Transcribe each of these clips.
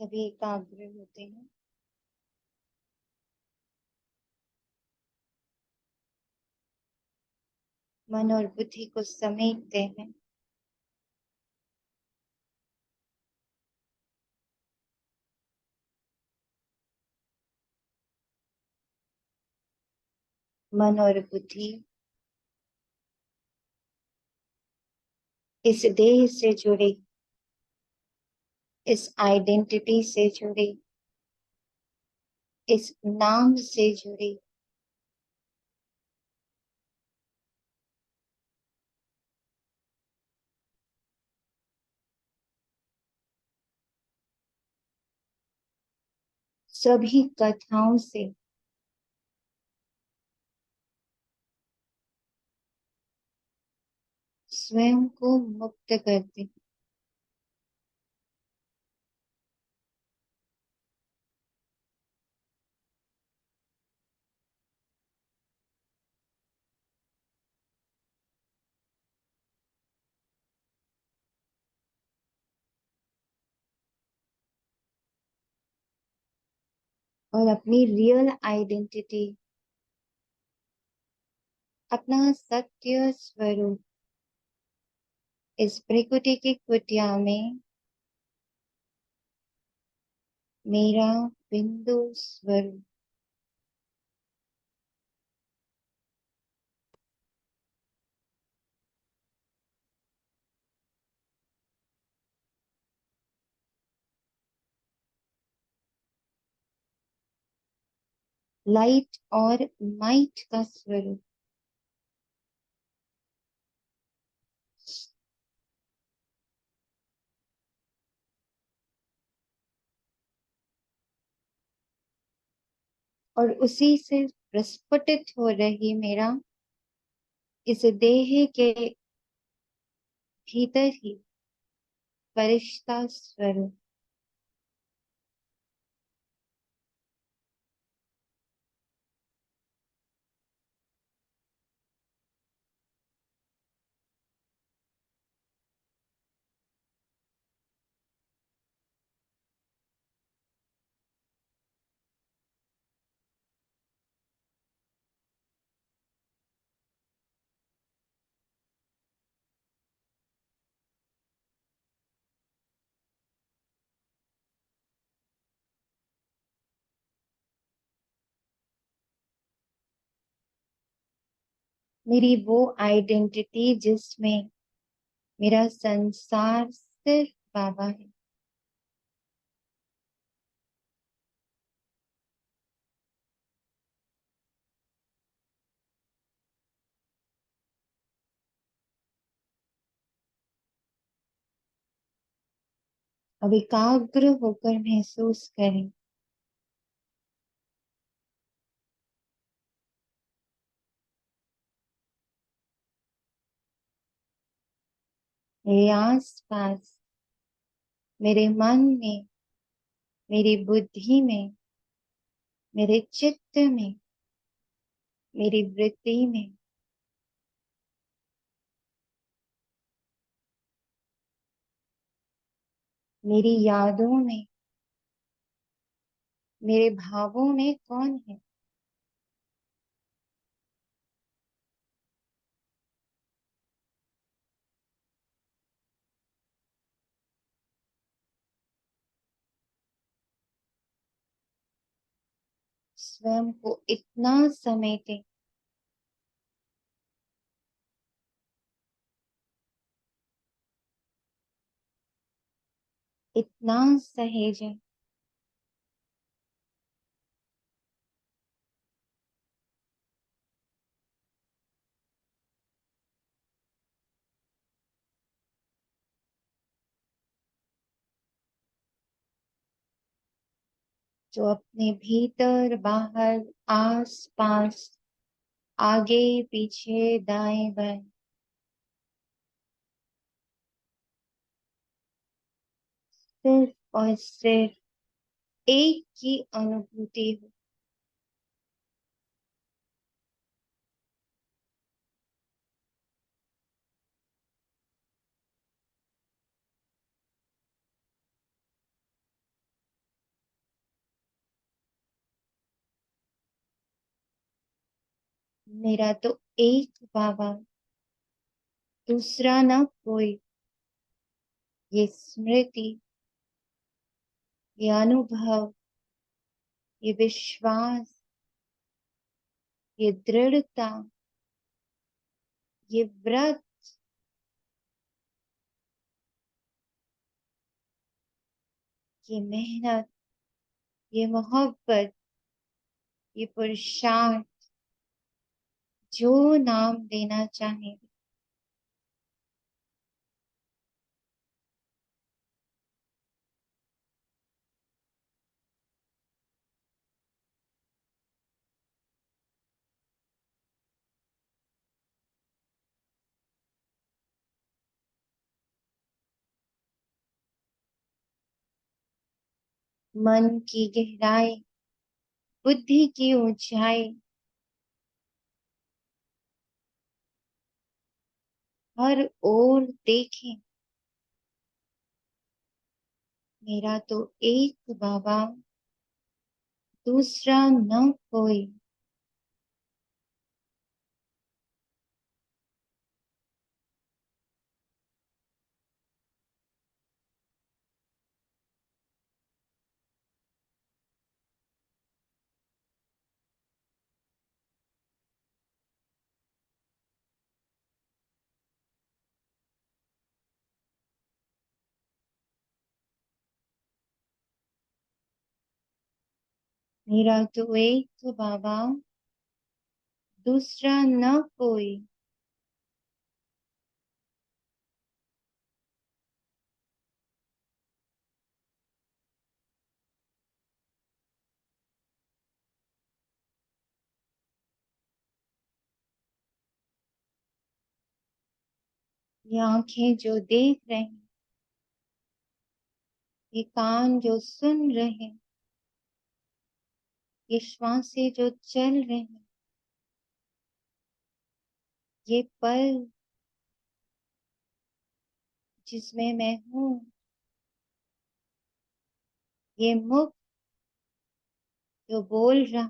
सभी एकाग्र होते हैं। मन और बुद्धि को समेटते हैं। मन और बुद्धि इस देह से जुड़ी, इस आइडेंटिटी से जुड़ी, इस नाम से जुड़ी, सभी कथाओं से स्वयं को मुक्त करते हैं। और अपनी रियल आइडेंटिटी, अपना सत्य स्वरूप इस प्रकृति की कुटिया में मेरा बिंदु स्वरूप, लाइट और माइट का स्वरूप, और उसी से प्रस्फुटित हो रही मेरा इस देह के भीतर ही फरिश्ता स्वरूप। मेरी वो आइडेंटिटी जिसमें मेरा संसार सिर्फ बाबा है। अब एकाग्र होकर महसूस करें, मेरे आस पास, मेरे मन में, मेरी बुद्धि में, मेरे चित्त में, मेरी वृत्ति में, मेरी यादों में, मेरे भावों में कौन है। स्वयं को इतना समेटे, इतना सहेजे, जो अपने भीतर बाहर, आस पास, आगे पीछे, दाएं बाएं सिर्फ और सिर्फ एक की अनुभूति हो। मेरा तो एक बाबा, दूसरा ना कोई। ये स्मृति, ये अनुभव, ये विश्वास, ये दृढ़ता, ये व्रत, ये मेहनत, ये मोहब्बत, ये पुरुषार्थ, जो नाम देना चाहे। मन की गहराई, बुद्धि की ऊंचाई, हर ओर देखें। मेरा तो एक बाबा, दूसरा न कोई। मेरा तो एक बाबा, दूसरा न कोई। ये आंखें जो देख रहे हैं, ये कान जो सुन रहे हैं, ये श्वासें जो चल रहे हैं, ये पल जिसमें मैं हूँ, ये मुख जो बोल रहा,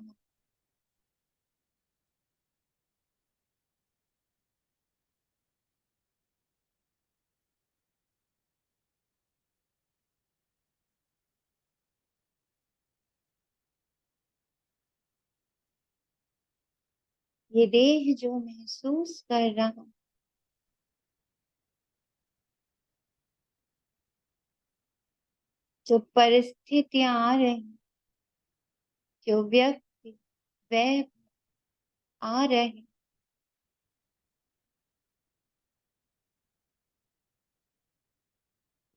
ये देह जो महसूस कर रहा, जो परिस्थितियां आ रही, जो व्यक्ति वह आ रहे,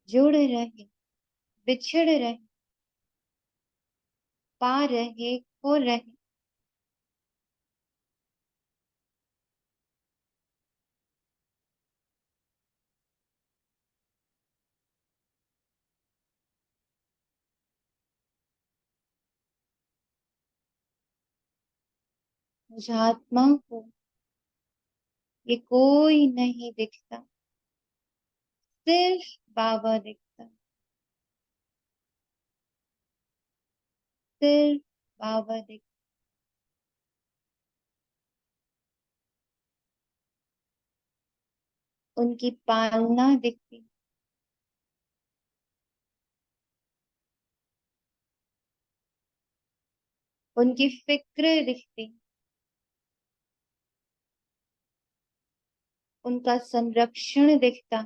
जुड़ रहे, बिछड़ रहे, पा रहे, खो रहे। मुझ आत्मा को ये कोई नहीं दिखता, सिर्फ बाबा दिखता, सिर्फ बाबा दिखता। उनकी पालना दिखती, उनकी फिक्र दिखती, उनका संरक्षण दिखता,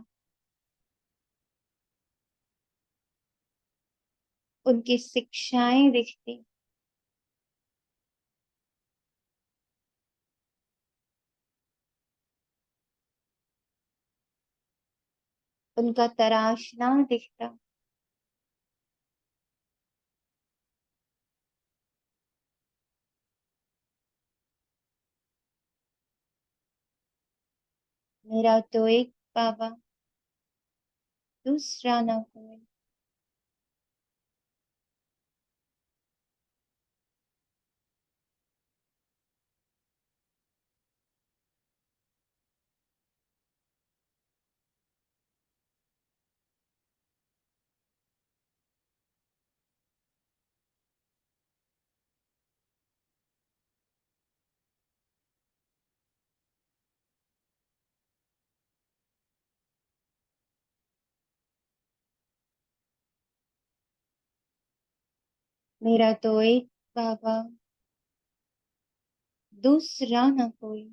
उनकी शिक्षाएं दिखती, उनका तराशना दिखता। मेरा तो एक बाबा, दूसरा ना कोई। मेरा तो एक बाबा, दूसरा न कोई।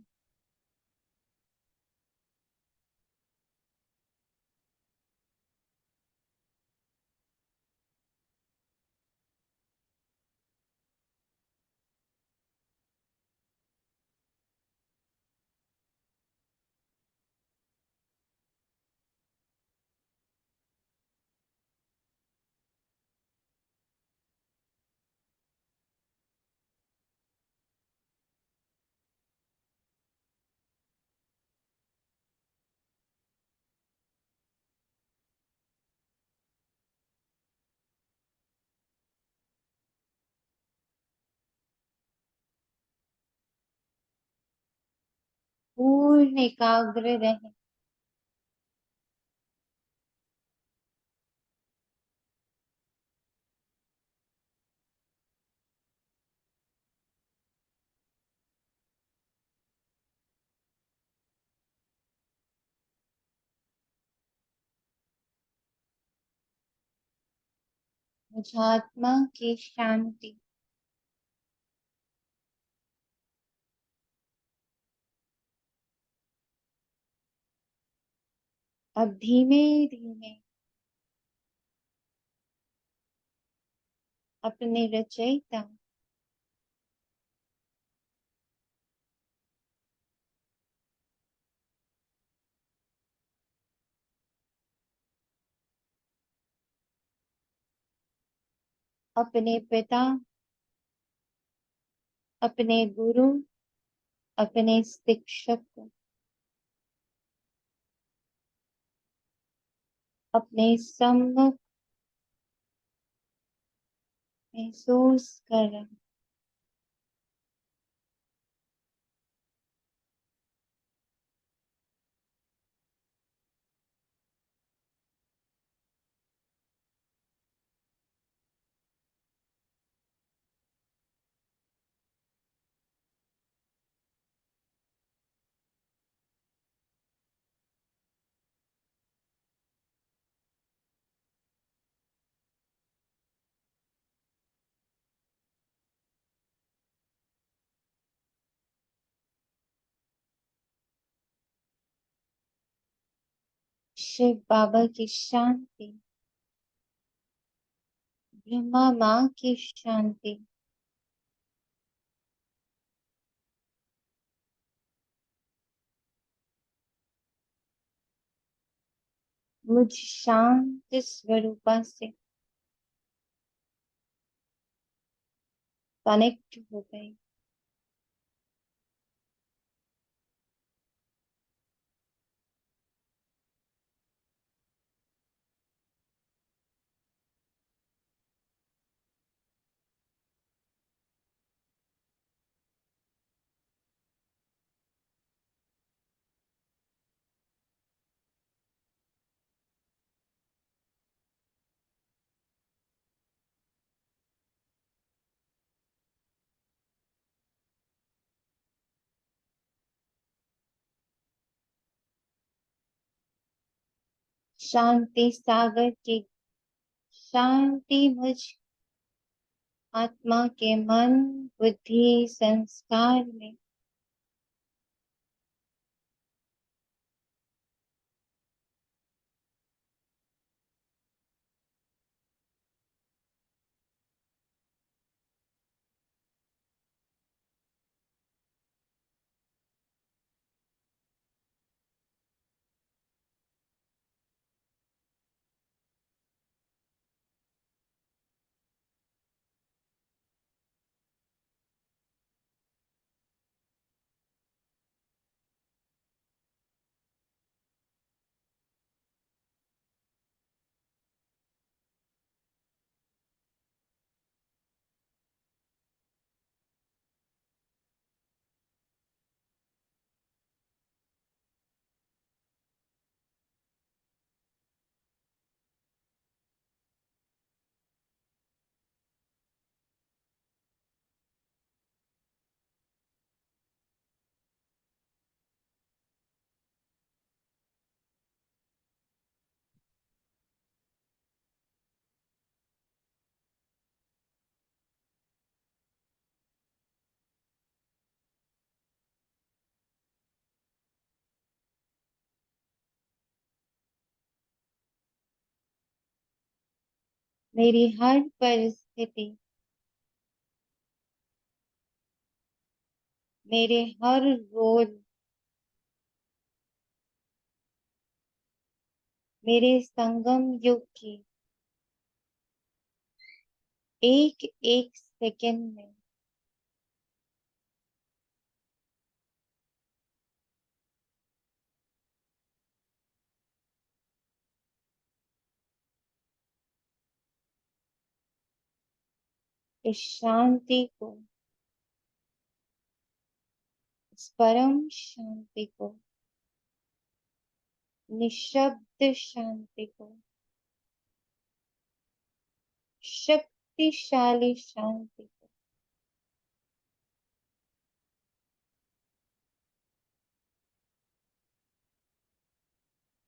पूर्ण एकाग्र रहे। मुझ आत्मा की शांति। अब धीमे धीमे अपने रचयिता, अपने पिता, अपने गुरु, अपने शिक्षक, अपने सम्मुख महसूस कर रहा हूं। शिव बाबा की शांति, ब्रह्मा माँ की शांति, मुझ शांत स्वरूपा से कनेक्ट हो गई। शांति सागर की शांति मुझ आत्मा के मन, बुद्धि, संस्कार में मेरी हर परिस्थिति, मेरे हर रोल, मेरे संगम युग की एक एक सेकंड में इस शांति को, इस परम शांति को, निशब्द शांति को, शक्तिशाली शांति को,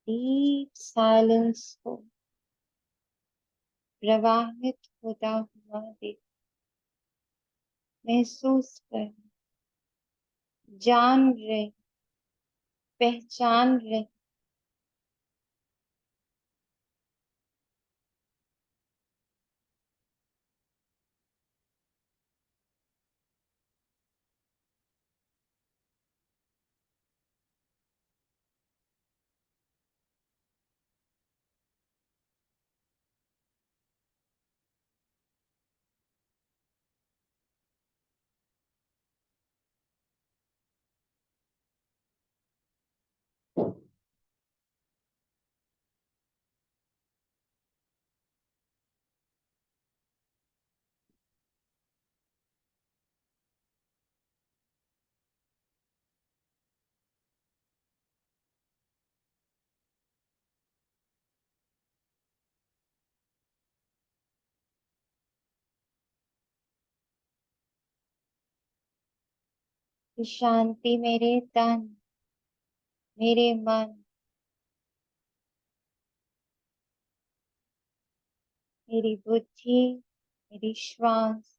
डीप साइलेंस को प्रवाहित होता हुआ देख, महसूस कर, जान रहे, पहचान रहे। इस शांति मेरे तन, मेरे मन, मेरी बुद्धि, मेरी श्वास,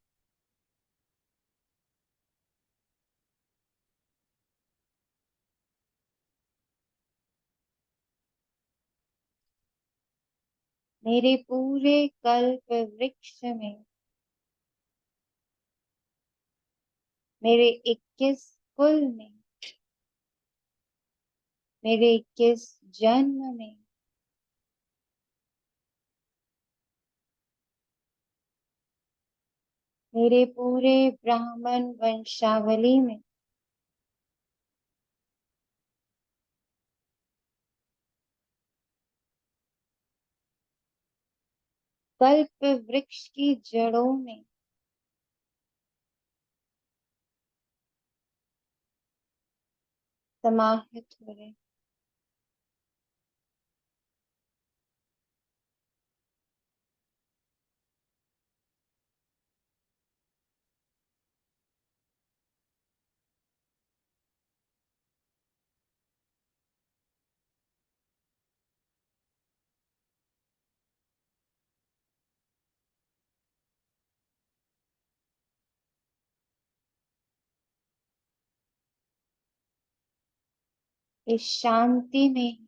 मेरे पूरे कल्प वृक्ष में, मेरे 21 कुल में, मेरे 21 जन्म में, मेरे पूरे ब्राह्मण वंशावली में, कल्प वृक्ष की जड़ों में, समाहित हो रहे। इस शांति में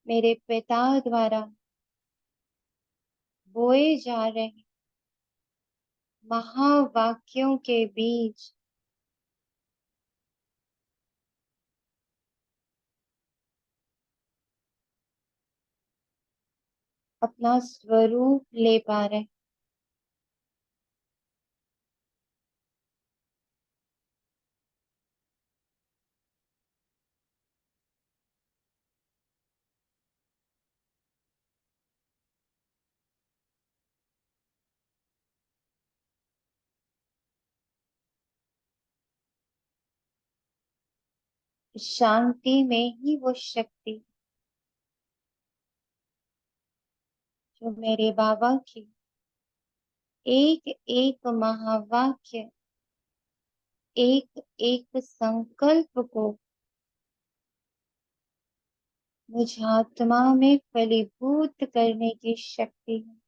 मेरे पिता द्वारा बोए जा रहे महावाक्यों के बीज अपना स्वरूप ले पा रहे। इस शांति में ही वो शक्ति जो मेरे बाबा की एक एक महावाक्य, एक एक संकल्प को मुझ आत्मा में फलीभूत करने की शक्ति है।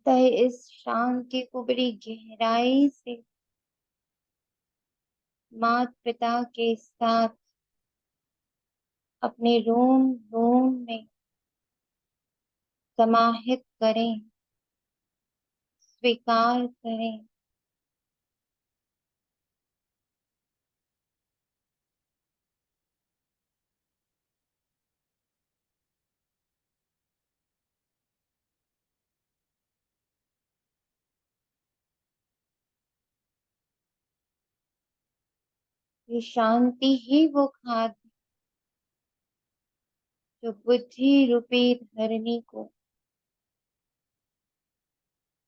अतः इस शांति को बड़ी गहराई से माता पिता के साथ अपने रोम रोम में समाहित करें, स्वीकार करें। ये शांति ही वो खाद जो बुद्धि रूपी धरनी को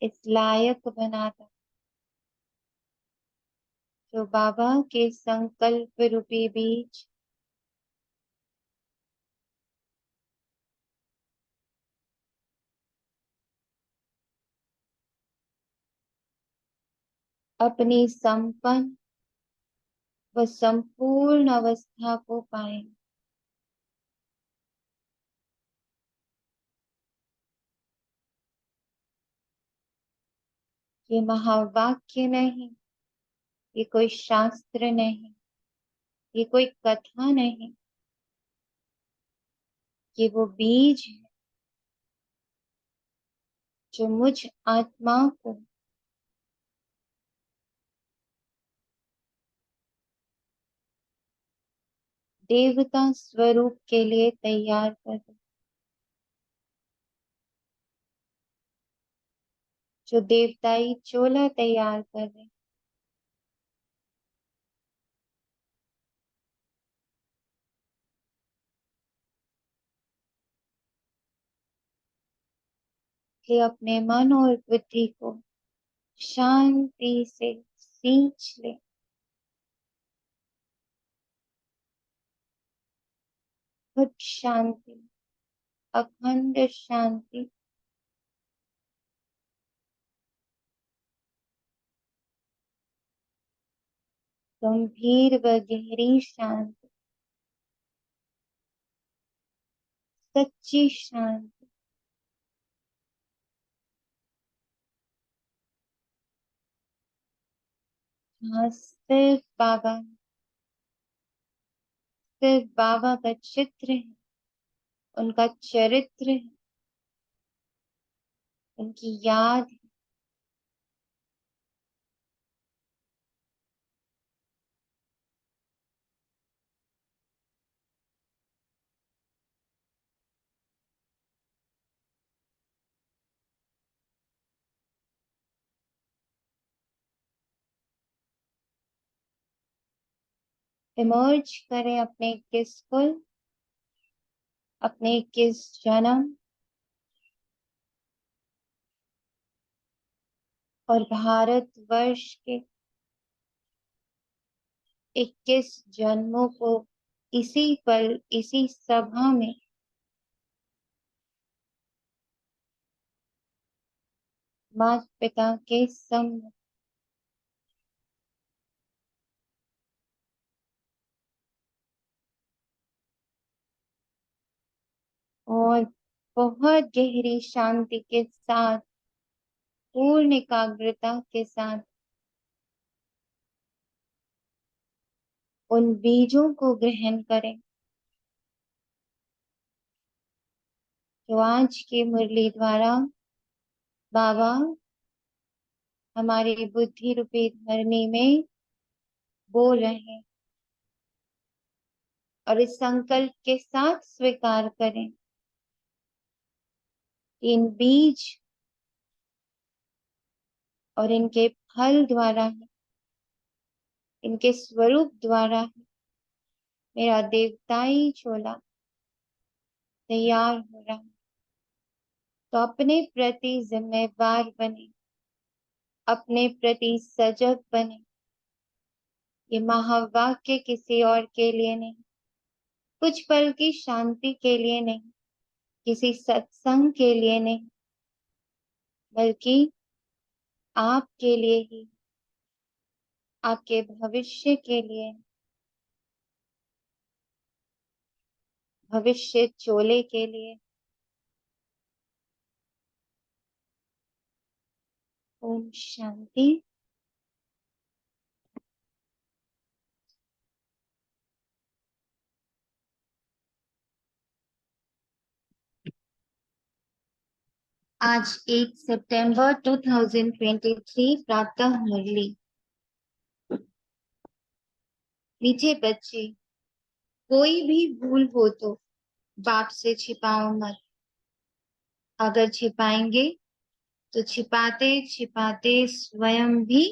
इस लायक बनाता, जो बाबा के संकल्प रूपी बीज अपनी संपन्न व संपूर्ण अवस्था को पाए। ये महावाक्य नहीं, ये कोई शास्त्र नहीं, ये कोई कथा नहीं, ये वो बीज है जो मुझ आत्मा को देवता स्वरूप के लिए तैयार कर दे, जो देवताई चोला तैयार कर दे। कि अपने मन और बुद्धि को शांति से सींच ले, खुद शांति, अखंड शांति, गंभीर व गहरी शांति, सच्ची शांति। हाँ, सिर्फ बाबा का चित्र है, उनका चरित्र है, उनकी याद है। इमर्ज करें अपने किस कुल, अपने किस जन्म और भारतवर्ष के 21 जन्मों को इसी पल, इसी सभा में माता पिता के सम्मुख और बहुत गहरी शांति के साथ, पूर्ण एकाग्रता के साथ उन बीजों को ग्रहण करें जो आज की मुरली द्वारा बाबा हमारी बुद्धि रूपी धरनी में बोल रहे हैं। और इस संकल्प के साथ स्वीकार करें कि इन बीज और इनके फल द्वारा ही, इनके स्वरूप द्वारा ही मेरा देवताई चोला तैयार हो रहा है। तो अपने प्रति जिम्मेवार बने, अपने प्रति सजग बने। ये महावाक्य किसी और के लिए नहीं, कुछ पल की शांति के लिए नहीं, किसी सत्संग के लिए नहीं, बल्कि आपके लिए ही, आपके भविष्य के लिए, भविष्य चोले के लिए। ओम शांति। आज 1 सितंबर 2023 प्रातः मुरली। मीठे बच्चे, कोई भी भूल हो तो बाप से छिपाओ मत। अगर छिपाएंगे तो छिपाते छिपाते स्वयं भी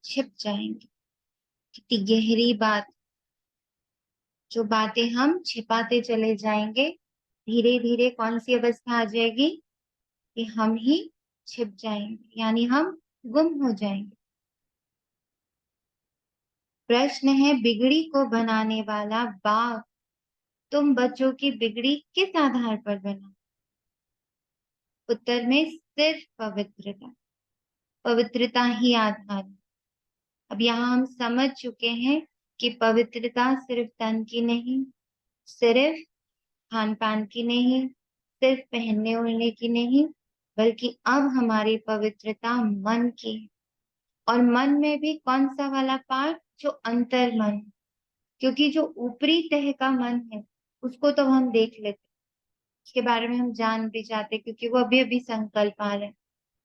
छिप जाएंगे। कितनी गहरी बात। जो बातें हम छिपाते चले जाएंगे, धीरे धीरे कौन सी अवस्था आ जाएगी कि हम ही छिप जाएंगे, यानी हम गुम हो जाएंगे। प्रश्न है, बिगड़ी को बनाने वाला बाप तुम बच्चों की बिगड़ी किस आधार पर बना? उत्तर में सिर्फ पवित्रता। पवित्रता ही आधार है। अब यहाँ हम समझ चुके हैं कि पवित्रता सिर्फ तन की नहीं, सिर्फ खान पान की नहीं, सिर्फ पहनने ओढ़ने की नहीं, बल्कि अब हमारी पवित्रता मन की है। और मन में भी कौन सा वाला पार्ट? जो अंतर मन। क्योंकि जो ऊपरी तह का मन है उसको तो हम देख लेते, उसके बारे में हम जान भी जाते, क्योंकि वो अभी अभी संकल्प आ रहे हैं।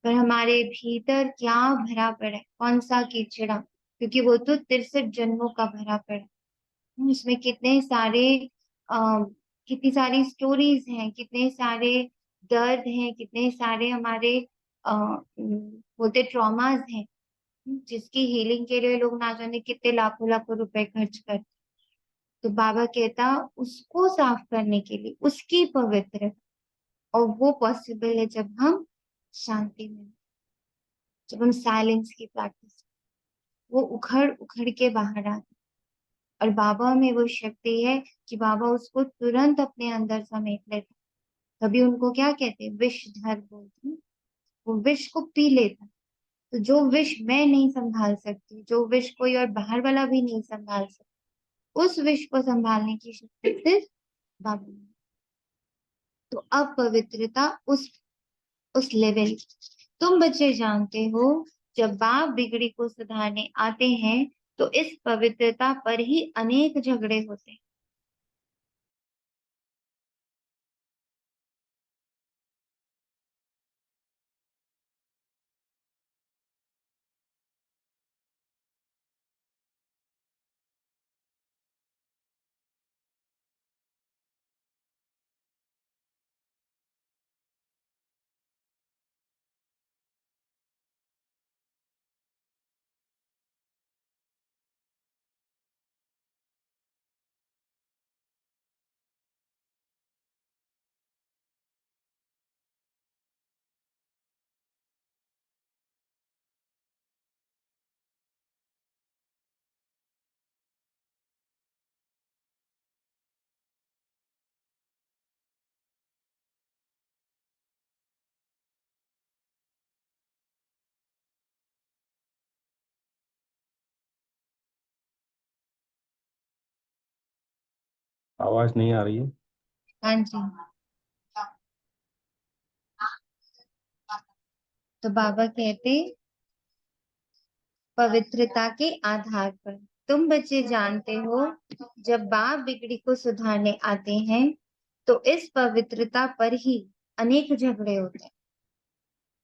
पर हमारे भीतर क्या भरा पड़ा है, कौन सा कीचड़ा? क्योंकि वो तो 63 जन्मों का भरा पड़ा है। उसमें कितने सारे आ, कितनी सारी स्टोरीज हैं, कितने सारे दर्द हैं, कितने सारे हमारे बोलते ट्रॉमास हैं, जिसकी हीलिंग के लिए लोग ना जाने कितने लाखों लाखों रुपए खर्च करते। तो बाबा कहता उसको साफ करने के लिए, उसकी पवित्र, और वो पॉसिबल है जब हम शांति में, जब हम साइलेंस की प्रैक्टिस, वो उखड़ उखड़ के बाहर आते। और बाबा में वो शक्ति है कि बाबा उसको तुरंत अपने अंदर समेट लेते। तभी उनको क्या कहते हैं? विषधर बोलते हैं। वो विष को पी लेता। तो जो विष मैं नहीं संभाल सकती, जो विष कोई और बाहर वाला भी नहीं संभाल सकता, उस विष को संभालने की शक्ति सिर्फ बाबा में। तो अब पवित्रता उस लेवल। तुम बच्चे जानते हो, जब बाप बिगड़ी को सुधारने आते हैं तो इस पवित्रता पर ही अनेक झगड़े होते हैं। आवाज नहीं आ रही है। हाँ जी। तो बाबा कहते पवित्रता के आधार पर। तुम बच्चे जानते हो, जब बाप बिगड़ी को सुधारने आते हैं तो इस पवित्रता पर ही अनेक झगड़े होते हैं।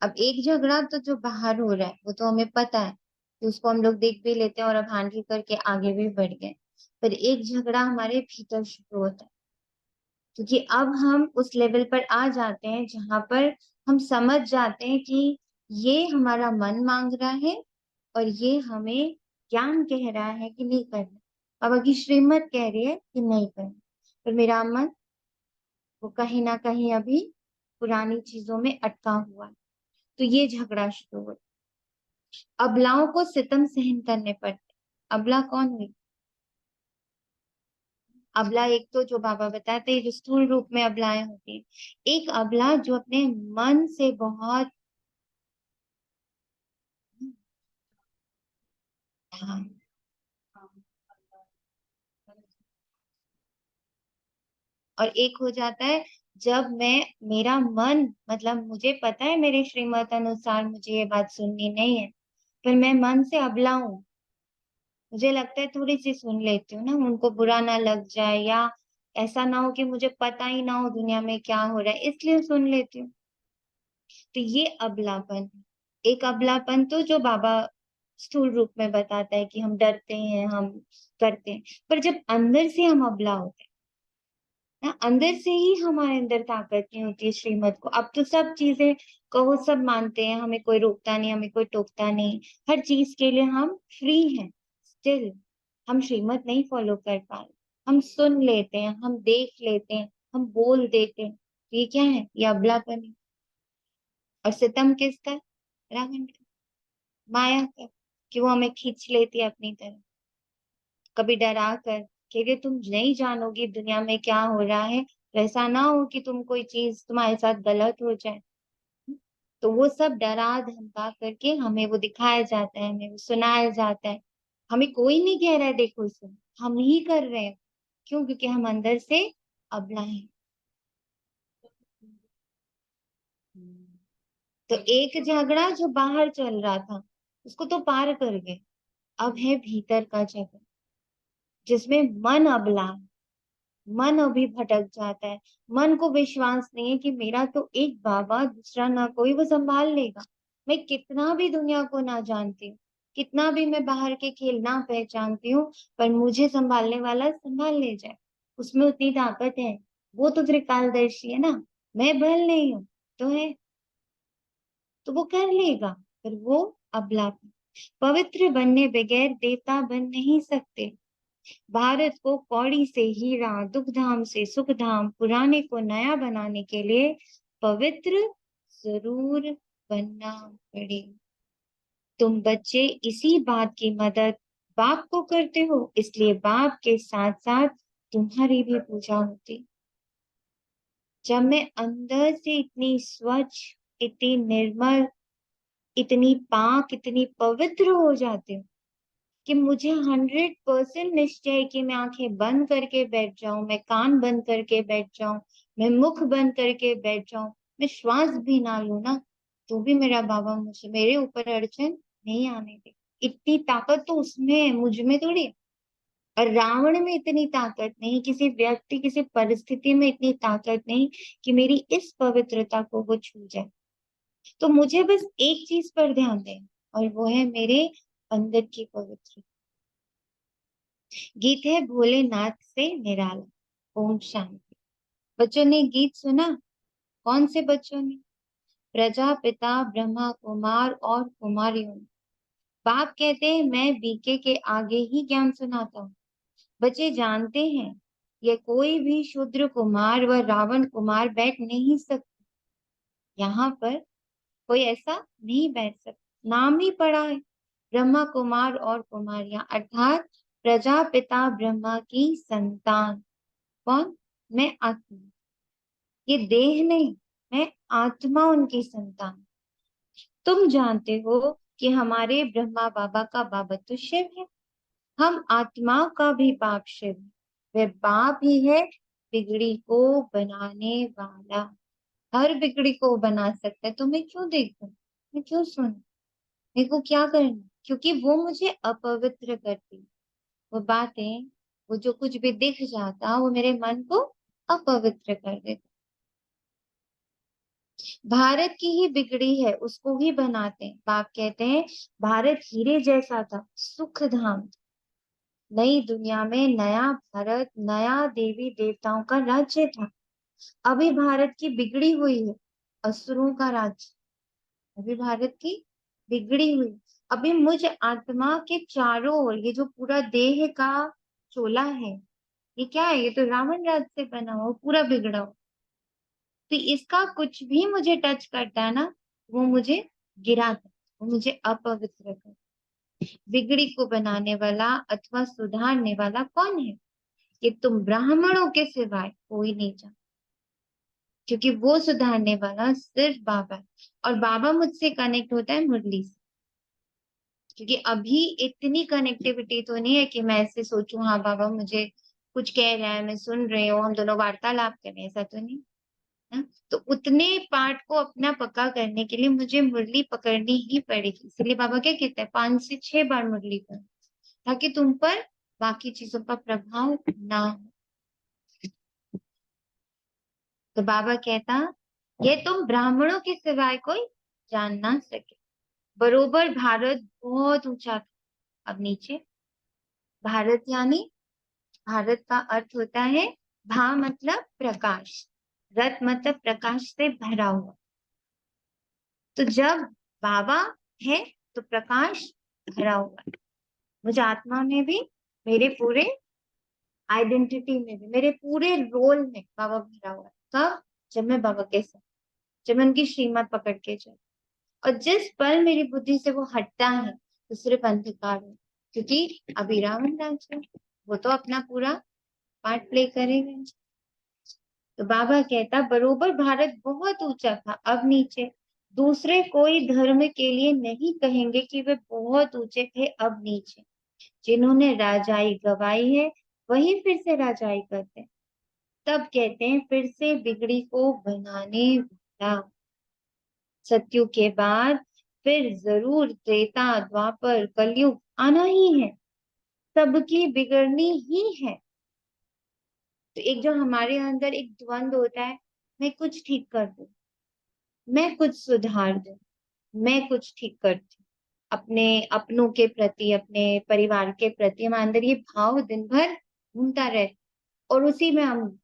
अब एक झगड़ा तो जो बाहर हो रहा है वो तो हमें पता है, कि उसको हम लोग देख भी लेते हैं और अब हैंडल करके आगे भी बढ़ गए। पर एक झगड़ा हमारे भीतर शुरू होता है, क्योंकि अब हम उस लेवल पर आ जाते हैं जहां पर हम समझ जाते हैं कि ये हमारा मन मांग रहा है और ये हमें ज्ञान कह रहा है कि नहीं करना। बाबा की श्रीमत कह रही है कि नहीं करना, पर मेरा मन वो कहीं ना कहीं अभी पुरानी चीजों में अटका हुआ है। तो ये झगड़ा शुरू हुआ। अबलाओं को सितम सहन करने पड़ते। अबला कौन हुई? अबला एक तो जो बाबा बताते हैं जो स्थूल रूप में अबलाएं होती है, एक अबला जो अपने मन से बहुत, हाँ, और एक हो जाता है जब मैं मेरा मन मतलब मुझे पता है मेरे श्रीमत अनुसार मुझे ये बात सुननी नहीं है, पर मैं मन से अबला हूँ। मुझे लगता है थोड़ी सी सुन लेती हूँ ना, उनको बुरा ना लग जाए या ऐसा ना हो कि मुझे पता ही ना हो दुनिया में क्या हो रहा है, इसलिए सुन लेती हूँ। तो ये अबलापन है। एक अबलापन तो जो बाबा स्थूल रूप में बताता है कि हम डरते हैं, हम करते हैं, पर जब अंदर से हम अबला होते हैं ना, अंदर से ही हमारे अंदर ताकत नहीं होती है श्रीमत को। अब तो सब चीजें कहो सब मानते हैं, हमें कोई रोकता नहीं, हमें कोई टोकता नहीं, हर चीज के लिए हम फ्री हैं। स्टिल हम श्रीमत नहीं फॉलो कर पा रहे। हम सुन लेते हैं, हम देख लेते हैं, हम बोल देते हैं। ये क्या है? ये अबलापन है। और सितम किसका है? रावण का, माया का, कि वो हमें खींच लेती है अपनी तरफ, कभी डरा कर कि तुम नहीं जानोगी दुनिया में क्या हो रहा है, वैसा ना हो कि तुम कोई चीज तुम्हारे साथ गलत हो जाए। तो वो सब डरा धमका करके हमें वो दिखाया जाता है, हमें वो सुनाया जाता है। हमें कोई नहीं कह रहा है देखो सुन, हम ही कर रहे हैं। क्यों? क्योंकि हम अंदर से अबला हैं। तो एक झगड़ा जो बाहर चल रहा था उसको तो पार कर गए, अब है भीतर का झगड़ा, जिसमें मन अबला है। मन अभी भटक जाता है। मन को विश्वास नहीं है कि मेरा तो एक बाबा, दूसरा ना कोई, वो संभाल लेगा। मैं कितना भी दुनिया को ना जानती हूँ, कितना भी मैं बाहर के खेल ना पहचानती हूँ, पर मुझे संभालने वाला संभाल ले जाए, उसमें उतनी ताकत है। वो तो त्रिकालदर्शी है ना, मैं बल नहीं हूँ तो है, तो वो कर लेगा। पर वो अबला, पवित्र बनने बगैर देवता बन नहीं सकते। भारत को कौड़ी से हीरा, दुखधाम से सुखधाम, पुराने को नया बनाने के लिए पवित्र जरूर बनना पड़ेगा। तुम बच्चे इसी बात की मदद बाप को करते हो, इसलिए बाप के साथ साथ तुम्हारी भी पूजा होती। जब मैं अंदर से इतनी स्वच्छ, इतनी निर्मल, इतनी पाक, इतनी पवित्र हो जाती हूँ कि मुझे 100% निश्चय है कि मैं आंखें बंद करके बैठ जाऊं, मैं कान बंद करके बैठ जाऊं, मैं मुख बंद करके बैठ जाऊं, मैं श्वास भी ना लूं ना, तो भी मेरा बाबा मुझे, मेरे ऊपर अड़चन नहीं आने दे। इतनी ताकत तो उसमें है, मुझ में थोड़ी है। और रावण में इतनी ताकत नहीं, किसी व्यक्ति, किसी परिस्थिति में इतनी ताकत नहीं कि मेरी इस पवित्रता को वो छू जाए। तो मुझे बस एक चीज पर ध्यान दें, और वो है मेरे अंदर की पवित्रता। गीत है भोलेनाथ से निराला। ओम शांति। बच्चों ने गीत सुना? कौन से बच्चों ने? प्रजापिता, ब्रह्मा कुमार और कुमारियों ने। बाप कहते हैं मैं बीके के आगे ही ज्ञान सुनाता हूँ। बच्चे जानते हैं ये कोई भी शूद्र कुमार व रावण कुमार बैठ नहीं सकते यहाँ पर, कोई ऐसा नहीं बैठ सकता। नाम ही पड़ा है, ब्रह्मा कुमार और कुमारियां, अर्थात प्रजापिता ब्रह्मा की संतान। कौन? मैं आत्मा, ये देह नहीं, मैं आत्मा उनकी संतान। तुम जानते हो कि हमारे ब्रह्मा बाबा का बाबा तो शिव है, हम आत्माओं का भी बाप शिव है। वह बाप ही है बिगड़ी को बनाने वाला। हर बिगड़ी को बना सकता है, तो मैं क्यों देखूं, मैं क्यों सुनूं, मेरे को क्या करना? क्योंकि वो मुझे अपवित्र करती। वो बातें, वो जो कुछ भी दिख जाता वो मेरे मन को अपवित्र कर देता। भारत की ही बिगड़ी है, उसको ही बनाते हैं। बाप कहते हैं भारत हीरे जैसा था, सुख धाम, नई दुनिया में नया भारत, नया देवी देवताओं का राज्य था। अभी भारत की बिगड़ी हुई है, असुरों का राज्य। अभी भारत की बिगड़ी हुई, अभी मुझ आत्मा के चारों ओर ये जो पूरा देह का चोला है, ये क्या है? ये तो रावण राज से बना हुआ, पूरा बिगड़ा हुआ। तो इसका कुछ भी मुझे टच करता है ना, वो मुझे गिराता है, वो मुझे अपवित्र करता है। बिगड़ी को बनाने वाला अथवा सुधारने वाला कौन है? कि तुम ब्राह्मणों के सिवाय कोई नहीं जानता, क्योंकि वो सुधारने वाला सिर्फ बाबा है। और बाबा मुझसे कनेक्ट होता है मुरली से, क्योंकि अभी इतनी कनेक्टिविटी तो नहीं है कि मैं ऐसे सोचूं हाँ बाबा मुझे कुछ कह रहा है, मैं सुन रही हूँ, हम दोनों वार्तालाप कर रहे हैं, ऐसा तो नहीं। हाँ, तो उतने पाठ को अपना पक्का करने के लिए मुझे मुरली पकड़नी ही पड़ेगी। इसलिए बाबा क्या कहते हैं, 5 से 6 बार मुरली पढ़ो, ताकि तुम पर बाकी चीजों का प्रभाव ना हो। तो बाबा कहता, ये तुम ब्राह्मणों के सिवाय कोई जान ना सके। बरोबर भारत बहुत ऊंचा था, अब नीचे। भारत यानी, भारत का अर्थ होता है, भा मतलब प्रकाश, रथ मतलब प्रकाश से भरा हुआ। तो जब बाबा है तो प्रकाश भरा हुआ है। मुझे आत्मा में भी, मेरे पूरे आइडेंटिटी में भी, मेरे पूरे रोल में बाबा भरा हुआ है। कब? जब मैं बाबा के साथ, जब मैं उनकी श्रीमत पकड़ के चल, और जिस पल मेरी बुद्धि से वो हटता है तो सिर्फ अंधकार है, क्योंकि अभी रावण राज है, वो तो अपना पूरा पार्ट प्ले करेगा। तो बाबा कहता, बरोबर भारत बहुत ऊंचा था, अब नीचे। दूसरे कोई धर्म के लिए नहीं कहेंगे कि वे बहुत ऊंचे थे, अब नीचे। जिन्होंने राजाई गवाई है वही फिर से राजाई करते हैं। तब कहते हैं, फिर से बिगड़ी को बनाने वाला। सत्युग के बाद फिर जरूर त्रेता द्वापर कलयुग आना ही है, सबकी बिगड़नी ही है। तो एक जो हमारे अंदर एक द्वंद होता है, मैं कुछ ठीक कर दूं, मैं कुछ सुधार दूं, मैं कुछ ठीक कर दूं, अपने अपनों के प्रति, अपने परिवार के प्रति हमारे अंदर ये भाव दिन भर घूमता रहे, और उसी में हम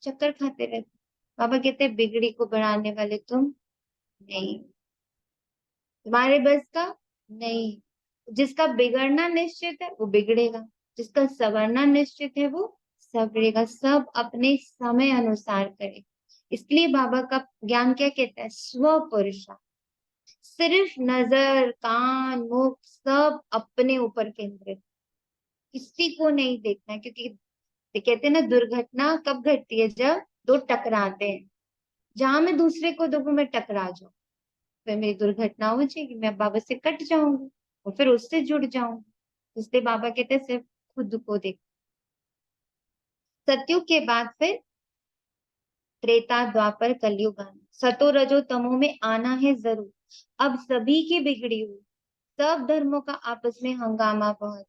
चक्कर खाते रहते। बाबा कहते हैं, बिगड़ी को बढ़ाने वाले तुम नहीं, तुम्हारे बस का नहीं। जिसका बिगड़ना निश्चित है वो बिगड़ेगा, जिसका संवरना निश्चित है वो संवरेगा। सब अपने समय अनुसार करे। इसलिए बाबा का ज्ञान क्या कहता है, स्व पुरुषा। सिर्फ नजर, कान, मुख सब अपने ऊपर केंद्रित, किसी को नहीं देखना है। क्योंकि ये कहते हैं ना, दुर्घटना कब घटती है, जब दो टकराते हैं। जहां मैं दूसरे को देखूं, मैं टकरा जाऊं, फिर मेरी दुर्घटना हो जाएगी, मैं बाबा से कट जाऊंगी और फिर उससे जुड़ जाऊंगी। इसलिए बाबा कहते हैं, सिर्फ खुद को देख। सतयुग के बाद फिर त्रेता द्वापर कलयुग आना। सतो रजो तमो में आना है जरूर। अब सभी की बिगड़ी हुई, सब धर्मों का आपस में हंगामा बहुत।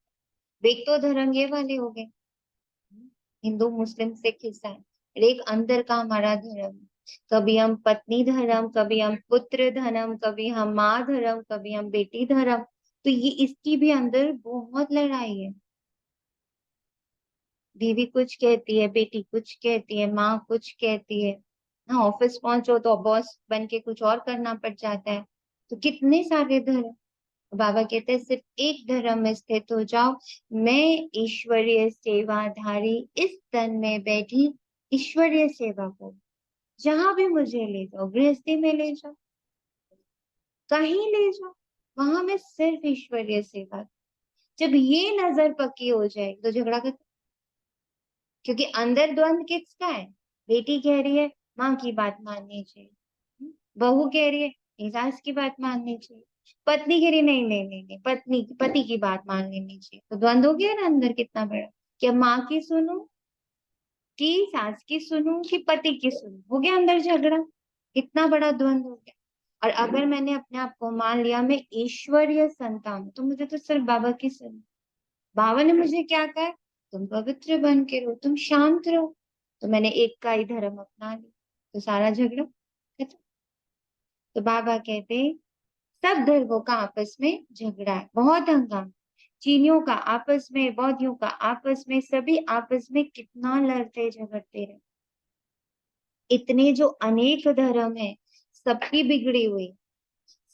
एक तो धर्म ये वाले हो गए, हिंदू मुस्लिम सिख ईसाई, और एक अंदर का हमारा धर्म। कभी हम पत्नी धर्म, कभी हम पुत्र धर्म, कभी हम माँ धर्म, कभी हम बेटी धर्म। तो ये इसकी भी अंदर बहुत लड़ाई है। बीवी कुछ कहती है, बेटी कुछ कहती है, माँ कुछ कहती है। हाँ, ऑफिस पहुंचो तो बॉस बन के कुछ और करना पड़ जाता है। तो कितने सारे धर्म। बाबा कहते हैं, सिर्फ एक धर्म में स्थित हो जाओ। मैं ईश्वरीय सेवाधारी, इस तन में बैठी ईश्वरीय सेवा को। जहां भी मुझे ले जाओ, गृहस्थी में ले जाओ, कहीं ले जाओ, वहां मैं सिर्फ ईश्वरीय सेवा। जब ये नजर पक्की हो जाए तो झगड़ा खत्म। क्योंकि अंदर द्वंद किसका है, बेटी कह रही है माँ की बात माननी चाहिए, बहू कह रही है सास की बात माननी चाहिए, पत्नी कह रही नहीं नहीं नहीं नहीं, पत्नी पति की बात मान लेनी चाहिए। तो द्वंद हो गया ना अंदर कितना बड़ा, कि अब माँ की सुनूं कि सास की सुनूं कि पति की सुनूं, हो गया अंदर झगड़ा। कितना बड़ा द्वंद हो गया। और अगर मैंने अपने आप को मान लिया मैं ईश्वरीय संतान, तो मुझे तो सिर्फ बाबा की सुन। बाबा ने मुझे क्या कहा, तुम पवित्र बन के रहो, तुम शांत रहो। तो मैंने एक का ही धर्म अपना लिया, तो सारा झगड़ा खत्म। तो बाबा कहते, सब धर्मों का आपस में झगड़ा है, बहुत हंगामा। चीनियों का आपस में, बौद्धियों का आपस में, सभी आपस में कितना लड़ते झगड़ते रहे। इतने जो अनेक धर्म है, सबकी बिगड़ी हुई,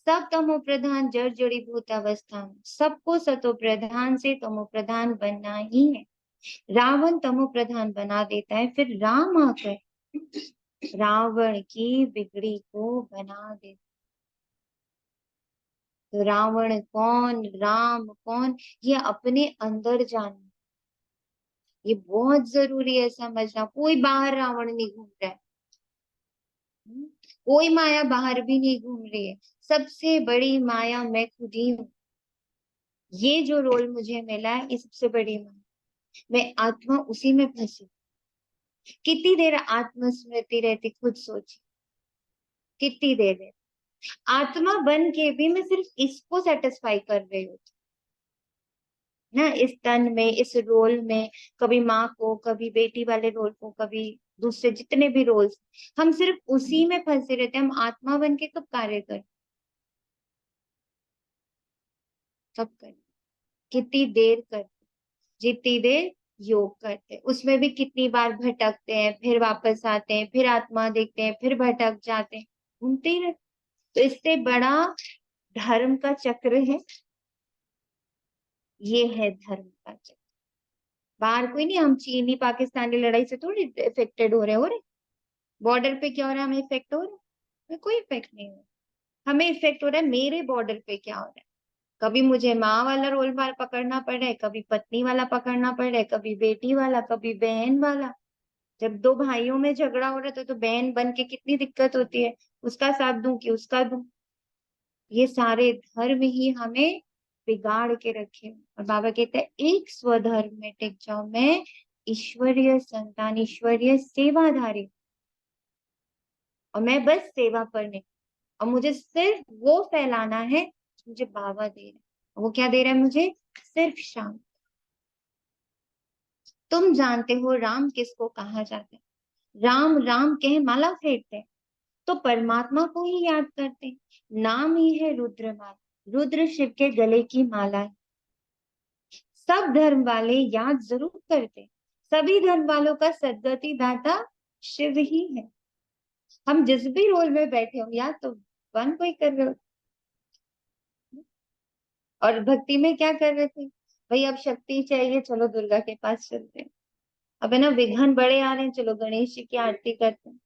सब तमो प्रधान जड़ जड़ीभूत अवस्था में, सबको सतो प्रधान से तमो प्रधान बनना ही है। रावण तमो प्रधान बना देता है, फिर राम आकर रावण की बिगड़ी को बना देता। तो रावण कौन, राम कौन, ये अपने अंदर जानना, ये बहुत जरूरी है समझना। कोई बाहर रावण नहीं घूम रहा है, कोई माया बाहर भी नहीं घूम रही है। सबसे बड़ी माया मैं खुद ही हूँ। ये जो रोल मुझे मिला है, ये सबसे बड़ी माया। मैं आत्मा उसी में फंसी, कितनी देर आत्मस्मृति रहती, खुद सोचिए, कितनी देर है। आत्मा बन के भी मैं सिर्फ इसको सेटिस्फाई कर रही हूँ ना, इस तन में, इस रोल में, कभी माँ को, कभी बेटी वाले रोल को, कभी दूसरे जितने भी रोल्स, हम सिर्फ उसी में फंसे रहते हैं। हम आत्मा बन के कब कार्य करें, कब करें? कितनी देर करते, जितनी देर योग करते हैं उसमें भी कितनी बार भटकते हैं, फिर वापस आते हैं, फिर आत्मा देखते हैं, फिर भटक जाते हैं, घूमते ही रहते। तो इससे बड़ा धर्म का चक्र है, ये है धर्म का चक्र। बाहर कोई नहीं, हम चीनी पाकिस्तानी लड़ाई से थोड़ी इफेक्टेड हो रहे। बॉर्डर पे क्या हो रहा है, हमें इफेक्ट हो रहा है? हमें कोई इफेक्ट नहीं हो रहा। हमें इफेक्ट हो रहा है मेरे बॉर्डर पे क्या हो रहा है। कभी मुझे माँ वाला रोल बार पकड़ना पड़ रहा है, कभी पत्नी वाला पकड़ना पड़ रहा है, कभी बेटी वाला, कभी बहन वाला। जब दो भाइयों में झगड़ा हो रहा था तो बहन बन के कितनी दिक्कत होती है, उसका साथ दूं कि उसका दूं। ये सारे धर्म ही हमें बिगाड़ के रखे। और बाबा कहते हैं एक स्वधर्म में टिक जाओ, मैं ईश्वरीय संतान, ईश्वरीय सेवाधारी, और मैं बस सेवा पर नहीं, और मुझे सिर्फ वो फैलाना है जो मुझे बाबा दे रहे हैं। वो क्या दे रहा है मुझे? सिर्फ शांति। तुम जानते हो राम किसको कहा जाता है? राम राम कह माला फेरते हैं तो परमात्मा को ही याद करते हैं। नाम ही है रुद्रमाला, रुद्र शिव के गले की माला है। सब धर्म वाले याद जरूर करते, सभी धर्म वालों का सदगति दाता शिव ही है। हम जिस भी रोल में बैठे हो याद तो वन को ही कर रहे हो। और भक्ति में क्या कर रहे थे? भाई अब शक्ति चाहिए, चलो दुर्गा के पास चलते हैं। अब है ना, विघ्न बड़े आ रहे हैं, चलो गणेश जी की आरती करते हैं।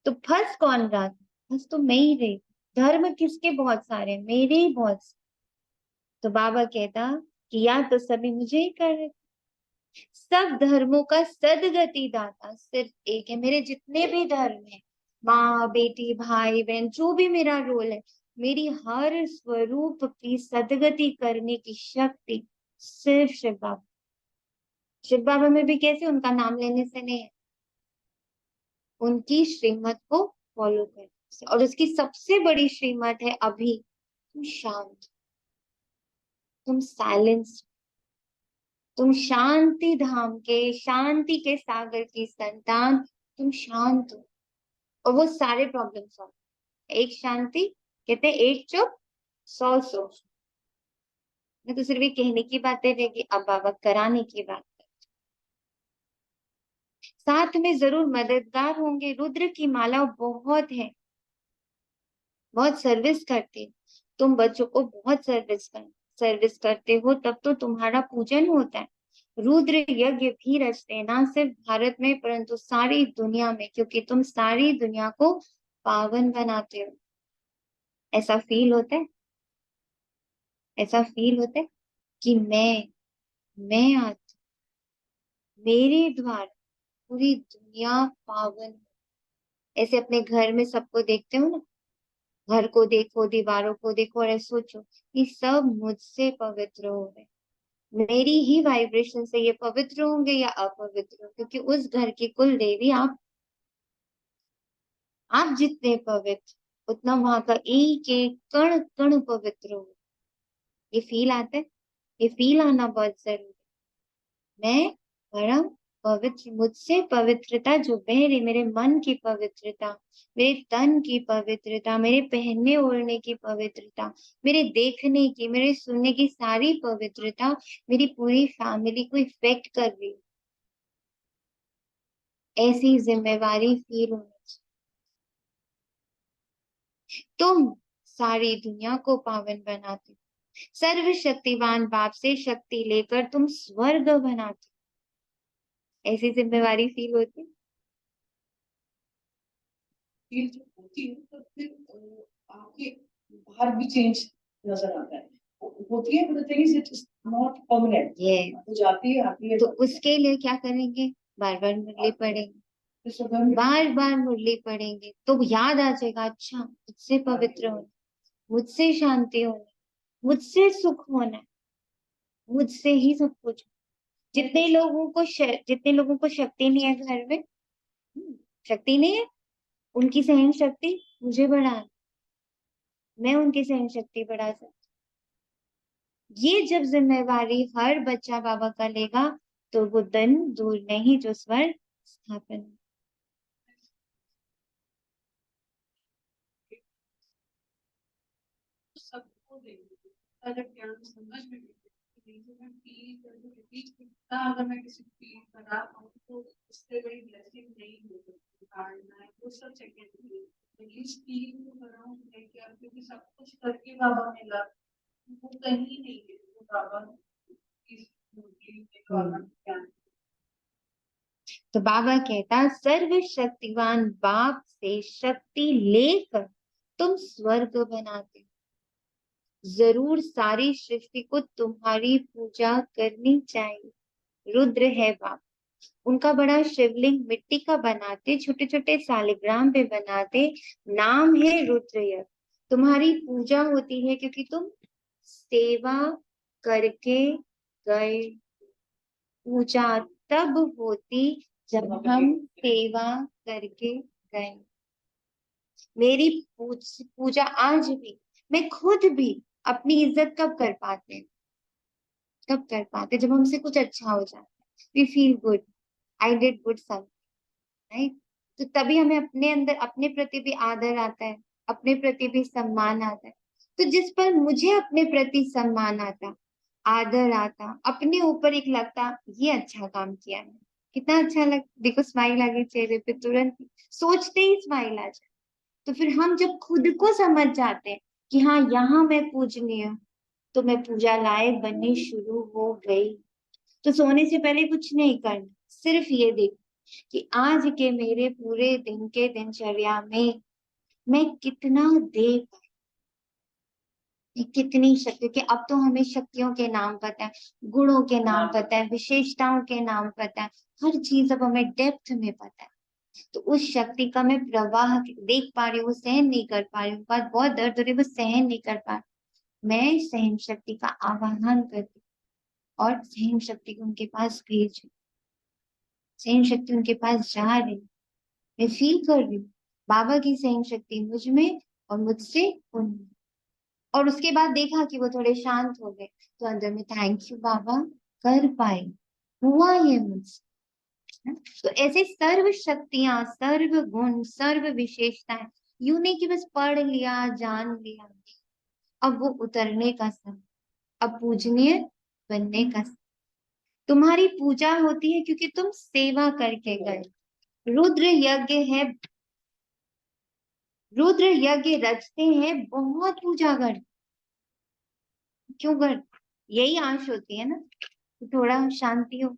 तो फंस कौन रहा था? फंस तो मैं ही रही। धर्म किसके बहुत सारे, मेरे ही बहुत सारे। तो बाबा कहता कि याद तो सभी मुझे ही कर रहे थे। सब धर्मों का सदगति दाता सिर्फ एक है। मेरे जितने भी धर्म है, माँ बेटी भाई बहन, जो भी मेरा रोल है, मेरी हर स्वरूप की सदगति करने की शक्ति सिर्फ शिव बाबा। शिव बाबा में भी कैसे? उनका नाम लेने से नहीं है, उनकी श्रीमत को फॉलो करने से। और उसकी सबसे बड़ी श्रीमत है अभी, तुम शांत, तुम साइलेंस, तुम शांति धाम के, शांति के सागर की संतान, तुम शांत हो। और वो सारे प्रॉब्लम सॉल्व। एक शांति, कहते हैं एक चुप, सौ सोच। मैं तो सिर्फ ये कहने की बातें रहेगी, अब बाबा कराने की बात है। साथ में जरूर मददगार होंगे। रुद्र की माला बहुत है, बहुत सर्विस करते। तुम बच्चों को बहुत सर्विस करते हो, तब तो तुम्हारा पूजन होता है। रुद्र यज्ञ भी रचते हैं, ना सिर्फ भारत में परंतु सारी दुनिया में, क्योंकि तुम सारी दुनिया को पावन बनाते हो। ऐसा फील होता है, ऐसा फील होता है कि मैं आज मेरे द्वारा पूरी दुनिया पावन हो। ऐसे अपने घर में सबको देखते हो ना, घर को देखो, दीवारों को देखो, और ऐसे सोचो ये सब मुझसे पवित्र हो रहे, मेरी ही वाइब्रेशन से ये पवित्र होंगे या अपवित्र, क्योंकि उस घर की कुल देवी आप जितने पवित्र उतना वहां का एक एक कण कण पवित्र हो। ये फील आता है, ये फील आना बहुत जरूरी है। मैं परम पवित्र, मुझसे पवित्रता जो बह रही, मेरे मन की पवित्रता, मेरे तन की पवित्रता, मेरे पहनने ओढ़ने की पवित्रता, मेरे देखने की, मेरे सुनने की सारी पवित्रता मेरी पूरी फैमिली को इफेक्ट कर रही है। ऐसी जिम्मेवारी फील होनी चाहिए। तुम सारी दुनिया को पावन बनाते हो। सर्वशक्तिवान बाप से शक्ति लेकर तुम स्वर्ग बनाते हो। ऐसी जिम्मेवारी फील होती है। फील जब होती है तो फिर आपके बाहर भी चेंज नजर आता है। होती है, but the thing is it is not permanent. ये वो जाती है, आती है, तो उसके लिए क्या करेंगे? बार बार मुरली पढ़ेंगे, बार बार मुरली पढ़ेंगे तो याद आ जाएगा, अच्छा मुझसे पवित्र होना, मुझसे शांति होना, मुझसे सुख होना, मुझसे ही सब कुछ। जितने लोगों को शक्ति नहीं है घर में, शक्ति नहीं है, उनकी सहन शक्ति मुझे बढ़ा, मैं उनकी सहन शक्ति बढ़ा सकती। ये जब जिम्मेवारी हर बच्चा बाबा का लेगा तो वो दिन दूर नहीं जो स्वर्ग स्थापन। सबको देंगे अगर ज्ञान समझ में अगर मैं किसी फील करा तो उससे बड़ी ब्लेसिंग नहीं हो सकती। वो सब सेकेंडरी फील को कराऊं क्योंकि सब कुछ करके बाबा मिला, वो कहीं नहीं है वो बाबा इस मूर्ति में बाबा ज्ञान। तो बाबा कहता सर्वशक्तिवान बाप से शक्ति लेकर तुम स्वर्ग बनाते हो। जरूर सारी सृष्टि को तुम्हारी पूजा करनी चाहिए। रुद्र है बाप, उनका बड़ा शिवलिंग मिट्टी का बनाते, छोटे छोटे सालिग्राम पे बनाते, नाम है रुद्रयज्ञ। तुम्हारी पूजा होती है क्योंकि तुम सेवा करके गए। पूजा तब होती जब हम सेवा करके गए। मेरी पूजा आज भी, मैं खुद भी अपनी इज्जत कब कर पाते हैं, कब कर पाते जब हमसे कुछ अच्छा हो जाता है, we feel good, I did good something, right. तो तभी हमें अपने अंदर अपने प्रति भी आदर आता है, अपने प्रति भी सम्मान आता है। तो जिस पर मुझे अपने प्रति सम्मान आता, आदर आता, अपने ऊपर एक लगता ये अच्छा काम किया है, कितना अच्छा लग, देखो स्माइल आ गई चेहरे पे, तुरंत सोचते ही स्माइल आ जाए। तो फिर हम जब खुद को समझ जाते हैं कि हाँ यहाँ मैं पूजनीय हूँ, तो मैं पूजा लायक बननी शुरू हो गई। तो सोने से पहले कुछ नहीं करना, सिर्फ ये देख कि आज के मेरे पूरे दिन के दिनचर्या में मैं कितना दे पाई, कितनी शक्ति के। अब तो हमें शक्तियों के नाम पता है, गुणों के नाम पता है, विशेषताओं के नाम पता है, हर चीज अब हमें डेप्थ में पता है। तो उस शक्ति का मैं प्रवाह देख पा रही हूँ, वो सहन नहीं कर पा रही हूँ, बात बहुत दर्द हो रही है, वो सहन नहीं कर पा रही, मैं सहन शक्ति का आवाहन करती और सहन शक्ति को उनके पास भेज, सहन शक्ति उनके पास जा रही, मैं फील कर रही हूँ बाबा की सहन शक्ति मुझ में और मुझसे उनमें। और उसके बाद देखा कि वो थोड़े शांत हो गए, तो अंदर में थैंक यू बाबा, कर पाए, हुआ ये मुझसे। तो ऐसे सर्व शक्तियां, सर्व गुण, सर्व विशेषताएं, यूं नहीं कि बस पढ़ लिया जान लिया, अब वो उतरने का समय, अब पूजनीय बनने का समय। तुम्हारी पूजा होती है क्योंकि तुम सेवा करके गए। रुद्र यज्ञ है, रुद्र यज्ञ रचते हैं, बहुत पूजा कर, क्यों कर, यही आश होती है ना कि थोड़ा शांति हो।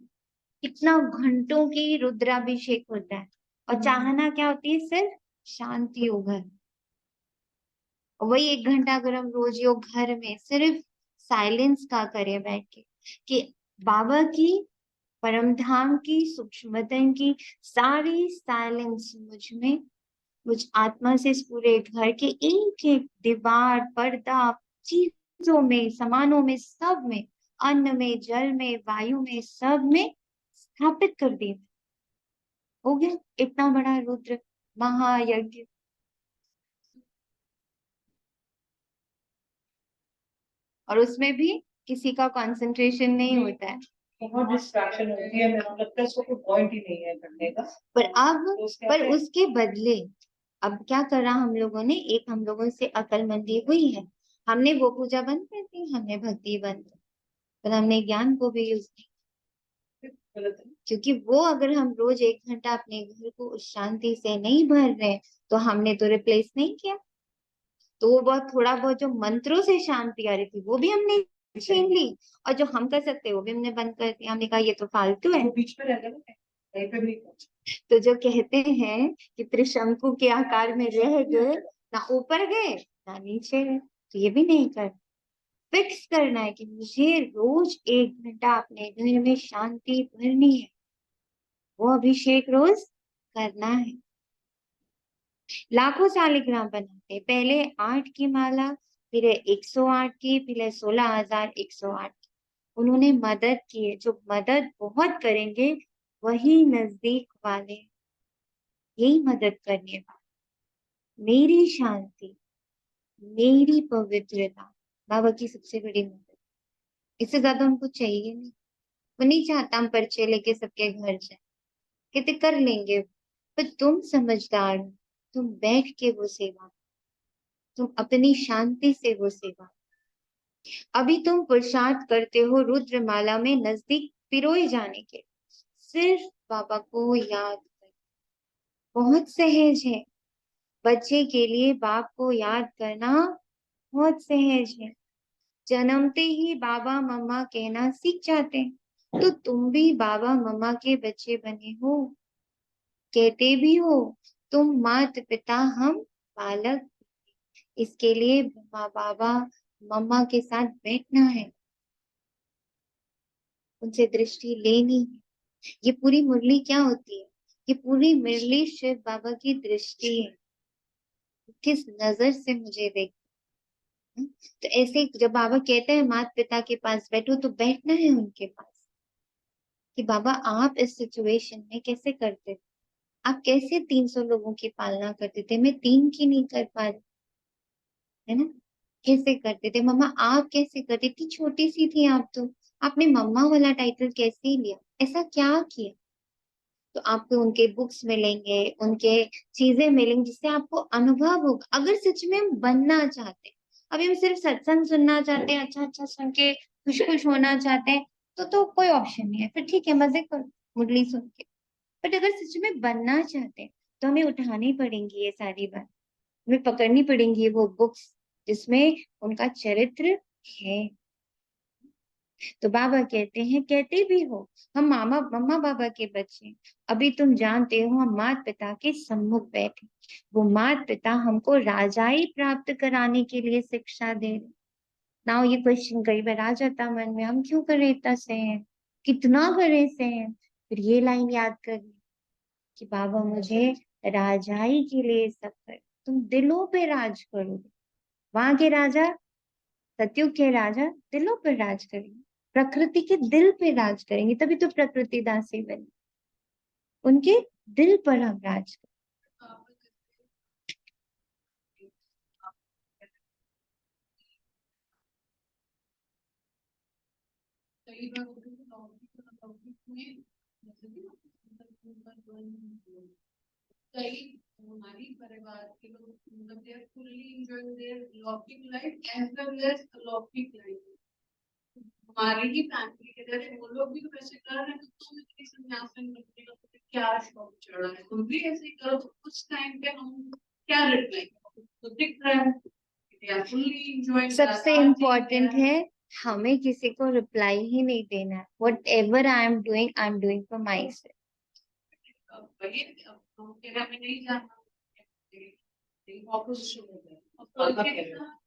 कितना घंटों की रुद्राभिषेक होता है और चाहना क्या होती है, सिर्फ शांति हो घर। और वही 1 घंटा अगर हम रोज योग घर में सिर्फ साइलेंस का करें बैठ के, कि बाबा की परम धाम की सूक्ष्मतम की सारी साइलेंस मुझ में, मुझ आत्मा से इस पूरे घर के एक एक दीवार, पर्दा, चीजों में, सामानों में, सब में, अन्न में, जल में, वायु में, सब में स्थापित कर दी। हो गया इतना बड़ा रुद्र महायज्ञ। और उसमें भी किसी का कंसंट्रेशन नहीं होता है, बहुत डिस्ट्रैक्शन होती है, मेरे को लगता है इसको कोई पॉइंट ही नहीं है करने का। पर उसके बदले अब क्या करा हम लोगों ने, एक हम लोगों से अकलमंदी हुई है, हमने वो पूजा बंद कर दी, हमने भक्ति बंद कर दी, पर हमने ज्ञान को भी यूज नहीं, क्योंकि वो अगर हम रोज 1 घंटा अपने घर को उस शांति से नहीं भर रहे, तो हमने तो रिप्लेस नहीं किया। तो वो बहुत थोड़ा बहुत जो मंत्रों से शांति आ रही थी वो भी हमने छीन ली, और जो हम कर सकते वो भी हमने बंद कर दिया। हमने कहा ये तो फालतू है। बीच में रहता है तो जो कहते हैं कि त्रिशंकु के आकार में रह गए, ना ऊपर गए ना नीचे गए, तो ये भी नहीं कर, फिक्स करना है कि मुझे रोज 1 घंटा अपने घर में शांति भरनी है, वो अभिषेक रोज करना है। लाखों शालिग्राम बनाते, पहले 8 की माला, फिर 108 की, फिर 16,108 की। उन्होंने मदद की है। जो मदद बहुत करेंगे वही नजदीक वाले, यही मदद करने वाले। मेरी शांति, मेरी पवित्रता बाबा की सबसे बड़ी मदद। इससे ज्यादा उनको चाहिए नहीं। वो नहीं चाहता हम पर्चे लेके सबके घर जाए, कहते कर लेंगे, पर तुम समझदार हो, तुम बैठ के वो सेवा, तुम अपनी शांति से वो सेवा। अभी तुम पुरुषार्थ करते हो रुद्रमाला में नजदीक पिरोए जाने के, सिर्फ बाबा को याद कर। बहुत सहज है बच्चे के लिए बाप को याद करना, बहुत सहज है। जन्मते ही बाबा मम्मा कहना सीख जाते हैं। तो तुम भी बाबा मम्मा के बच्चे बने हो, कहते भी हो तुम माता पिता हम बालक। इसके लिए माँ बाबा मम्मा के साथ बैठना है, उनसे दृष्टि लेनी है। ये पूरी मुरली क्या होती है? ये पूरी मुरली शिव बाबा की दृष्टि है, किस नजर से मुझे देख। तो ऐसे जब बाबा कहते हैं माता पिता के पास बैठो, तो बैठना है उनके पास कि बाबा आप इस सिचुएशन में कैसे करते थे, आप कैसे 300 लोगों की पालना करते थे, मैं 3 की नहीं कर पा रही, है ना? कैसे करते थे मम्मा, आप कैसे करती थी, छोटी सी थी आप तो, आपने मम्मा वाला टाइटल कैसे लिया, ऐसा क्या किया? तो आपको उनके बुक्स मिलेंगे, उनके चीजें मिलेंगी, जिससे आपको अनुभव होगा। अगर सच में हम बनना चाहते हैं, अभी हम सिर्फ सत्संग सुनना चाहते हैं, अच्छा अच्छा सुन के खुश खुश होना चाहते हैं, तो कोई ऑप्शन नहीं है, फिर ठीक है मजे करो मुरली सुन के। बट अगर सच में बनना चाहते हैं, तो हमें उठानी पड़ेंगी ये सारी बात, हमें पकड़नी पड़ेंगी वो बुक्स जिसमें उनका चरित्र है। तो बाबा कहते हैं, कहते भी हो हम मामा मम्मा बाबा के बच्चे, अभी तुम जानते हो हम माता पिता के सम्मुख बैठे, वो माता पिता हमको राजाई प्राप्त कराने के लिए शिक्षा दे रहे। नाउ ये क्वेश्चन कई बार आ जाता मन में, हम क्यों करें इतना सहन, कितना करें सहन? फिर ये लाइन याद करनी कि बाबा मुझे राजाई के लिए सब कर, तुम दिलों पे राज करोगे। वहां के राजा, सतयुग के राजा दिलों पर राज करेंगे, प्रकृति के दिल पे राज करेंगे, तभी तो प्रकृति दासी बनी। उनके दिल पर हम राज करें। कई बार लौकिक में कई हमारी परिवार के लोग मतलब they are fully enjoying their लौकिक life as well as अलौकिक life। हमारी ही फैमिली के जैसे वो लोग भी तो वैसे कर रहे हैं, तो तुम इतनी संन्यासन करने का तो क्या शौक चढ़ा है, तुम भी ऐसे ही करो। उस टाइम पे हम क्या रिप्लाई तो दिख रहा है they are fully enjoying सबसे इम्पोर्टेंट है हमें किसी को रिप्लाई ही नहीं देना है। What ever I am doing for my self. वही हम कह रहे हमें नहीं जाना,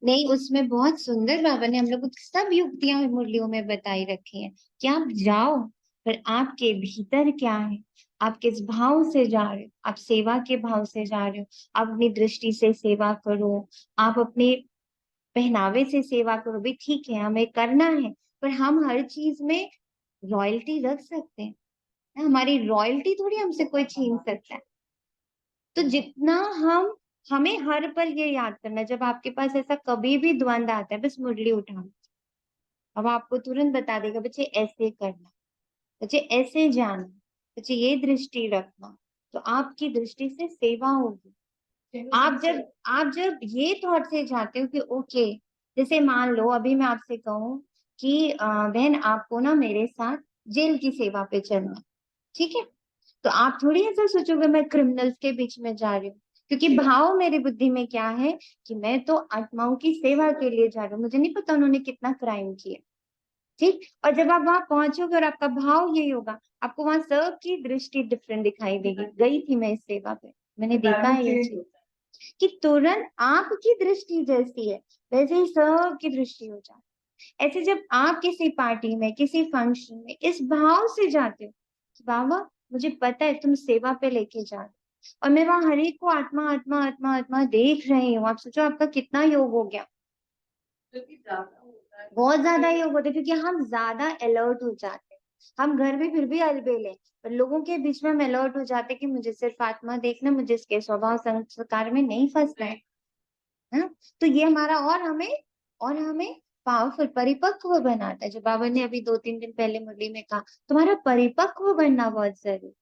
नहीं, उसमें बहुत सुंदर बाबा ने हम लोग को सब युक्तियां मुरलियों में बताई रखी हैं कि आप जाओ, पर आपके भीतर क्या है, आप किस भाव से जा रहे हो, आप सेवा के भाव से जा रहे हो, आप अपनी दृष्टि से सेवा करो, आप अपने पहनावे से सेवा करो भी, ठीक है हमें करना है, पर हम हर चीज में रॉयल्टी रख सकते हैं, हमारी रॉयल्टी थोड़ी हमसे कोई छीन सकता है। तो जितना हमें हर पल ये याद करना, जब आपके पास ऐसा कभी भी द्वंद आता है, बस मुरली उठाना, अब आपको तुरंत बता देगा बच्चे ऐसे करना, बच्चे ऐसे जाना, बच्चे ये दृष्टि रखना, तो आपकी दृष्टि से सेवा होगी। आप जब ये थॉट से जाते हो कि ओके, जैसे मान लो अभी मैं आपसे कहूँ कि बहन आपको ना मेरे साथ जेल की सेवा पे चलना है, ठीक है? तो आप थोड़ी ऐसा सोचोगे मैं क्रिमिनल्स के बीच में जा रही हूँ, क्योंकि भाव मेरी बुद्धि में क्या है कि मैं तो आत्माओं की सेवा के लिए जा रही हूँ, मुझे नहीं पता उन्होंने कितना क्राइम किया, ठीक? और जब आप वहां पहुंचोगे और आपका भाव यही होगा, आपको वहां सब की दृष्टि डिफरेंट दिखाई देगी। गई थी मैं इस सेवा पे, मैंने देखा है ये चीज कि तुरंत आपकी दृष्टि जैसी है वैसे ही सबकी दृष्टि हो जाती है। ऐसे जब आप किसी पार्टी में, किसी फंक्शन में इस भाव से जाते हो कि बाबा मुझे पता है तुम सेवा पे लेके जा रहे हो, और मैं वहां हर एक को आत्मा आत्मा आत्मा आत्मा देख रही हूँ, आप सोचो आपका कितना योग हो गया। बहुत ज्यादा योग होता है, क्योंकि हम ज्यादा अलर्ट हो जाते हैं। हम घर में फिर भी अलबेल है, पर लोगों के बीच में हम अलर्ट हो जाते हैं कि मुझे सिर्फ आत्मा देखना, मुझे इसके स्वभाव संस्कार में नहीं फंसना है। हाँ? तो ये हमारा और हमें पावरफुल परिपक्व बनाता है। जो बाबा ने अभी 2-3 दिन पहले मुरली में कहा, तुम्हारा परिपक्व बनना बहुत जरूरी।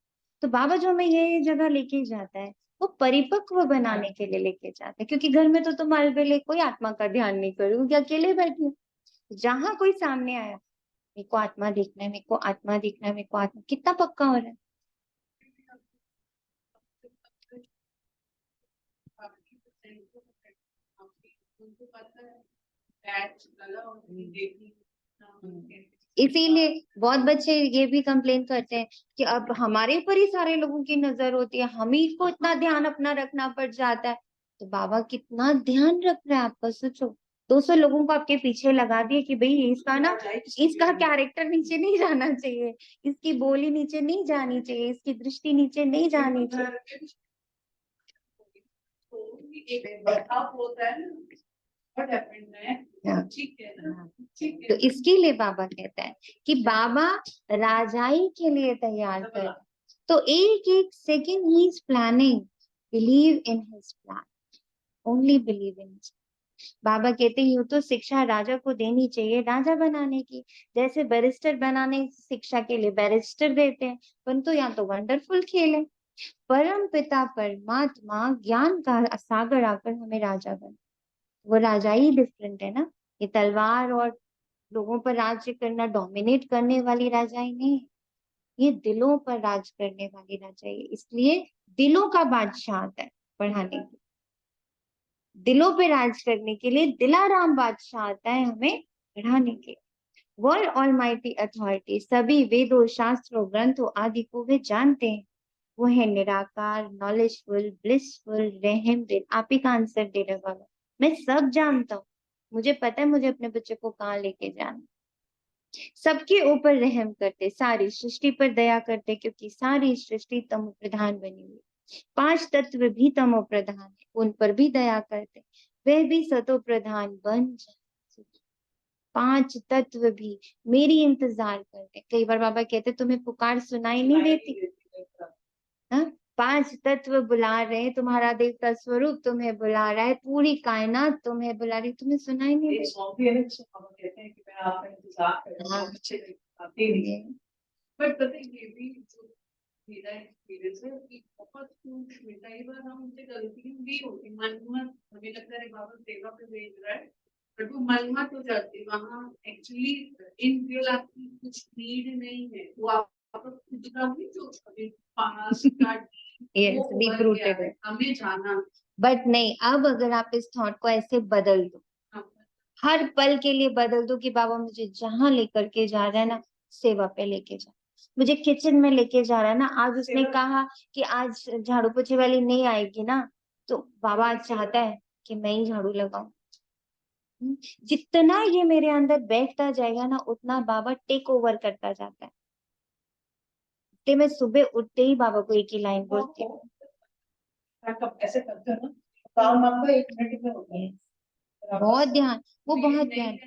तो बाबा जो हमें ये जगह लेके जाता है, वो परिपक्व बनाने के लिए लेके जाता है। क्योंकि घर में तो तुम अलबेले, कोई आत्मा का ध्यान नहीं करूँ, क्या अकेले बैठी हूँ। जहां कोई सामने आया, मेरे को आत्मा देखना है, मेरे को आत्मा देखना है, मेरे को आत्मा, कितना पक्का हो रहा है। उनको पता है बैच लगा और देखी इसीलिए बहुत बच्चे ये भी कंप्लेन करते हैं कि अब हमारे ऊपर ही सारे लोगों की नजर होती है, हम ही को इतना ध्यान अपना रखना पड़ जाता है। तो बाबा कितना ध्यान रख रहा है आपका, सोचो। 200 लोगों को आपके पीछे लगा दिए कि भाई इसका कैरेक्टर नीचे नहीं जाना चाहिए, इसकी बोली नीचे नहीं जानी चाहिए, इसकी दृष्टि नीचे नहीं जानी चाहिए। होता है ना, ठीक है ना, ठीक है। तो इसके लिए बाबा कहता है कि बाबा राजाई के लिए तैयार कर। तो एक एक सेकंड ही is planning, believe in his plan, only believe in. बाबा कहते ही तो शिक्षा राजा को देनी चाहिए राजा बनाने की। जैसे बैरिस्टर बनाने शिक्षा के लिए बैरिस्टर देते हैं, परंतु यहाँ तो वंडरफुल खेल है। परम पिता परमात्मा ज्ञान का सागर आकर हमें राजा बना। वो राजा ही डिफरेंट है ना। ये तलवार और लोगों पर राज्य करना, डोमिनेट करने वाली राजाई नहीं है। ये दिलों पर राज करने वाली राजाई है। इसलिए दिलों का बादशाह आता है पढ़ाने के, दिलों पे राज करने के लिए दिलाराम बादशाह आता है हमें पढ़ाने के। वर्ल्ड ऑलमाइटी अथॉरिटी, सभी वेदों शास्त्रों ग्रंथों आदि को वे जानते हैं। वो है निराकार, नॉलेजफुल, ब्लिसफुल, रहम दिल। आप ही का आंसर दे रहे बाबा, मैं सब जानता हूँ, मुझे पता है मुझे अपने बच्चे को कहाँ लेके जाना। सबके ऊपर रहम करते, सारी सृष्टि पर दया करते, क्योंकि सारी सृष्टि तमो प्रधान बनी हुई। 5 तत्व भी तमो प्रधान है, उन पर भी दया करते, वे भी सतो प्रधान बन जाए। 5 तत्व भी मेरी इंतजार करते। कई बार बाबा कहते तुम्हें पुकार सुनाई नहीं देती। हाँ, 5 तत्व बुला रहे हैं, तुम्हारा देवता स्वरूप तुम्हें बुला रहा है, पूरी कायनात तुम्हें बुला रही, तुम्हें सुनाई नहीं देती। बट पता है ये भी जो मेरा एक्सपीरियंस है कि बहुत सूक्ष्म, कई बार हम उनसे गलतियां भी होती, मनमत हमें लगता है बाबा सेवा पे भेज रहा है, बट वो मनमत हो जाती है। वहाँ एक्चुअली इन रियल आपकी कुछ नीड नहीं है, वो आपका खुद का भी जो अभी पास का यस, डीप रूटेड है, हमें जाना। बट नहीं, अब अगर आप इस थॉट को ऐसे बदल दो, हर पल के लिए बदल दो कि बाबा मुझे जहां लेकर के जा रहा है ना, सेवा पे लेके जा, मुझे किचन में लेके जा रहा है ना। आज उसने कहा कि आज झाड़ू पोछे वाली नहीं आएगी ना, तो बाबा आज चाहता है कि मैं ही झाड़ू लगाऊं। जितना ये मेरे अंदर बैठता जाएगा ना, उतना बाबा टेक ओवर करता जाता है। तो मैं सुबह उठते ही बाबा को एक ही लाइन बोलती हूँ, ऐसे करते हो ना, काम आपका 1 मिनट में होता है। बहुत ध्यान, वो बहुत ध्यान।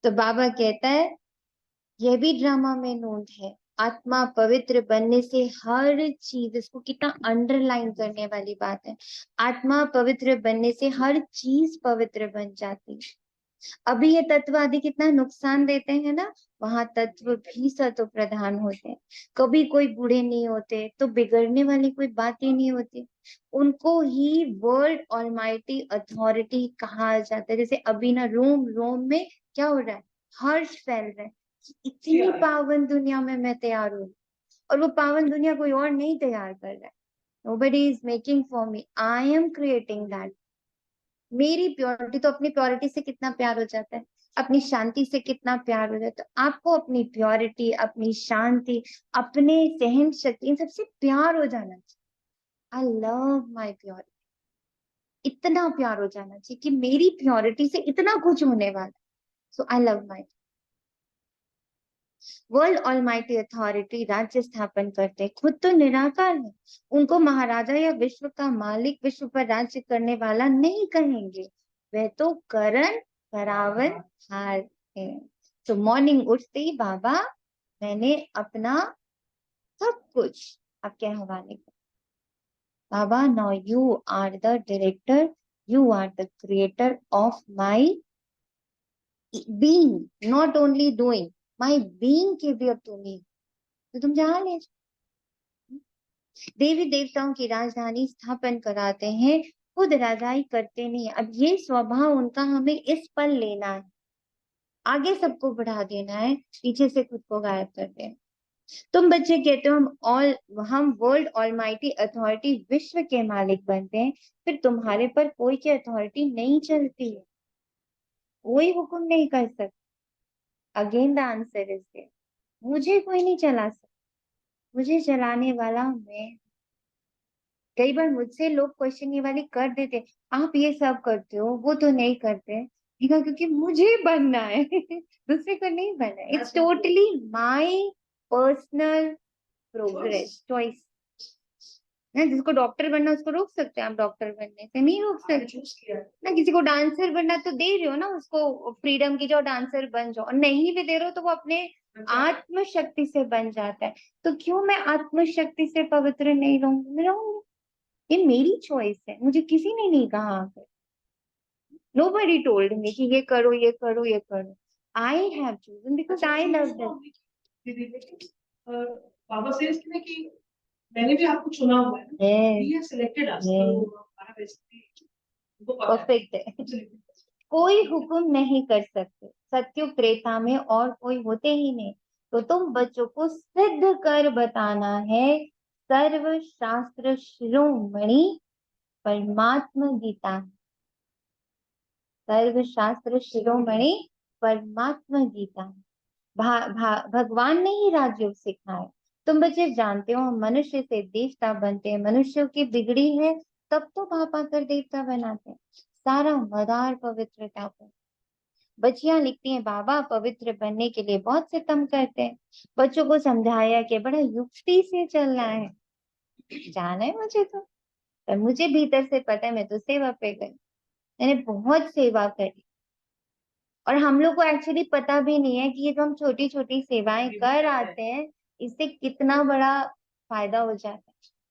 तो बाबा कहता है यह भी ड्रामा में नोट है, आत्मा पवित्र बनने से हर चीज, इसको कितना अंडरलाइन करने वाली बात है, आत्मा पवित्र बनने से हर चीज पवित्र बन जाती है। अभी ये तत्व आदि कितना नुकसान देते हैं ना, वहां तत्व भी सतो प्रधान होते हैं। कभी कोई बूढ़े नहीं होते, तो बिगड़ने वाली कोई बात ही नहीं होती। उनको ही वर्ल्ड ऑलमाइटी अथॉरिटी कहा जाता है। जैसे अभी ना रोम रोम में क्या हो रहा है, हर्ष फैल रहा है कि इतनी पावन दुनिया में मैं तैयार हूँ, और वो पावन दुनिया कोई और नहीं तैयार कर रहा है। Nobody is making for me, I am creating that। मेरी प्योरिटी, तो अपनी प्योरिटी से कितना प्यार हो जाता है, अपनी शांति से कितना प्यार हो जाता है। आपको अपनी प्योरिटी, अपनी शांति, अपने सहन शक्ति, इन सबसे प्यार हो जाना चाहिए। आई लव माई प्योरिटी, इतना प्यार हो जाना चाहिए कि मेरी प्योरिटी से इतना कुछ होने वाला। So I love my. World almighty authority राज्य स्थापन करते, खुद तो निराकार है, उनको महाराजा या विश्व का मालिक, विश्व पर राज्य करने वाला नहीं कहेंगे, वह तो करण करावन हार है। तो मॉर्निंग उठते ही बाबा मैंने अपना सब कुछ आपके हवाले कर, Baba now you are the director, you are the creator of my being, not only doing, my being के भी अब तुम्हें, तो तुम जहाँ ले जाओ। देवी देवताओं की राजधानी स्थापन कराते हैं, खुद राजाई करते नहीं। अब ये स्वभाव उनका हमें इस पल लेना है, आगे सबको बढ़ा देना है, पीछे से खुद को गायब कर देना। तुम बच्चे कहते हो हम वर्ल्ड ऑलमाइटी अथॉरिटी, विश्व के मालिक बनते हैं, फिर तुम्हारे पर कोई की अथॉरिटी नहीं चलती है, कोई हुक्म नहीं कर सकता। Again the answer is there, मुझे कोई नहीं चला सकता, मुझे चलाने वाला मैं। कई बार मुझसे लोग क्वेश्चन ये वाली कर देते, आप ये सब करते हो वो तो नहीं करते, ठीक है, क्योंकि मुझे बनना है दूसरे को नहीं बनना है। It's totally my personal progress choice ना। जिसको डॉक्टर बनना उसको रोक सकते हैं आप डॉक्टर बनने से? नहीं रोक सकते ना। किसी को डांसर बनना तो दे रहे हो ना उसको फ्रीडम की, जो डांसर बन जाओ, और नहीं भी दे रहे हो तो वो अपने आत्म शक्ति से बन जाता है। तो क्यों मैं आत्म शक्ति से पवित्र नहीं रहूंगी? मैं रहूंगी, ये मेरी चॉइस है, मुझे किसी ने नहीं कहा आकर। Nobody told me कि ये करो ये करो ये करो। I have chosen because I love them. बाबा से कि मैंने भी आपको चुना हुआ है, Yes, ये सिलेक्टेड अस, yes, तो हमारा बेसिकली वो पता perfect है। कोई हुक्म नहीं कर सकते, सत्युग त्रेता में और कोई होते ही नहीं। तो तुम बच्चों को सिद्ध कर बताना है, सर्व शास्त्र शिरोमणि परमात्मा गीता, सर्व शास्त्र शिरोमणि परमात्मा गीता, भगवान ने ही राजयोग सिखाया। तुम बच्चे जानते हो हम मनुष्य से देवता बनते हैं, मनुष्यों की बिगड़ी है तब तो बाप आकर देवता बनाते हैं। सारा मदार पवित्रता पर। बच्चियां लिखती हैं, बाबा पवित्र बनने के लिए बहुत सितम करते हैं, बच्चों को समझाया कि बड़ा युक्ति से चलना है। जाना है मुझे तो, पर मुझे भीतर से पता है, मैं तो सेवा पे गई, मैंने बहुत सेवा करी। और हम लोग को एक्चुअली पता भी नहीं है कि ये जो हम छोटी छोटी सेवाएं कर आते हैं, इससे कितना बड़ा फायदा हो जाता है।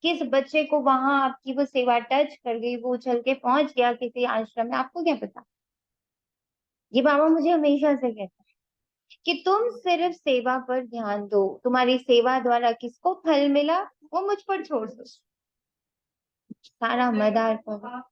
किस बच्चे को वहां आपकी वो सेवा टच कर गई, वो उछल के पहुंच गया किसी आश्रम में, आपको क्या पता। ये बाबा मुझे हमेशा से कहता है कि तुम सिर्फ सेवा पर ध्यान दो, तुम्हारी सेवा द्वारा किसको फल मिला वो मुझ पर छोड़ दो, सारा मदार पर।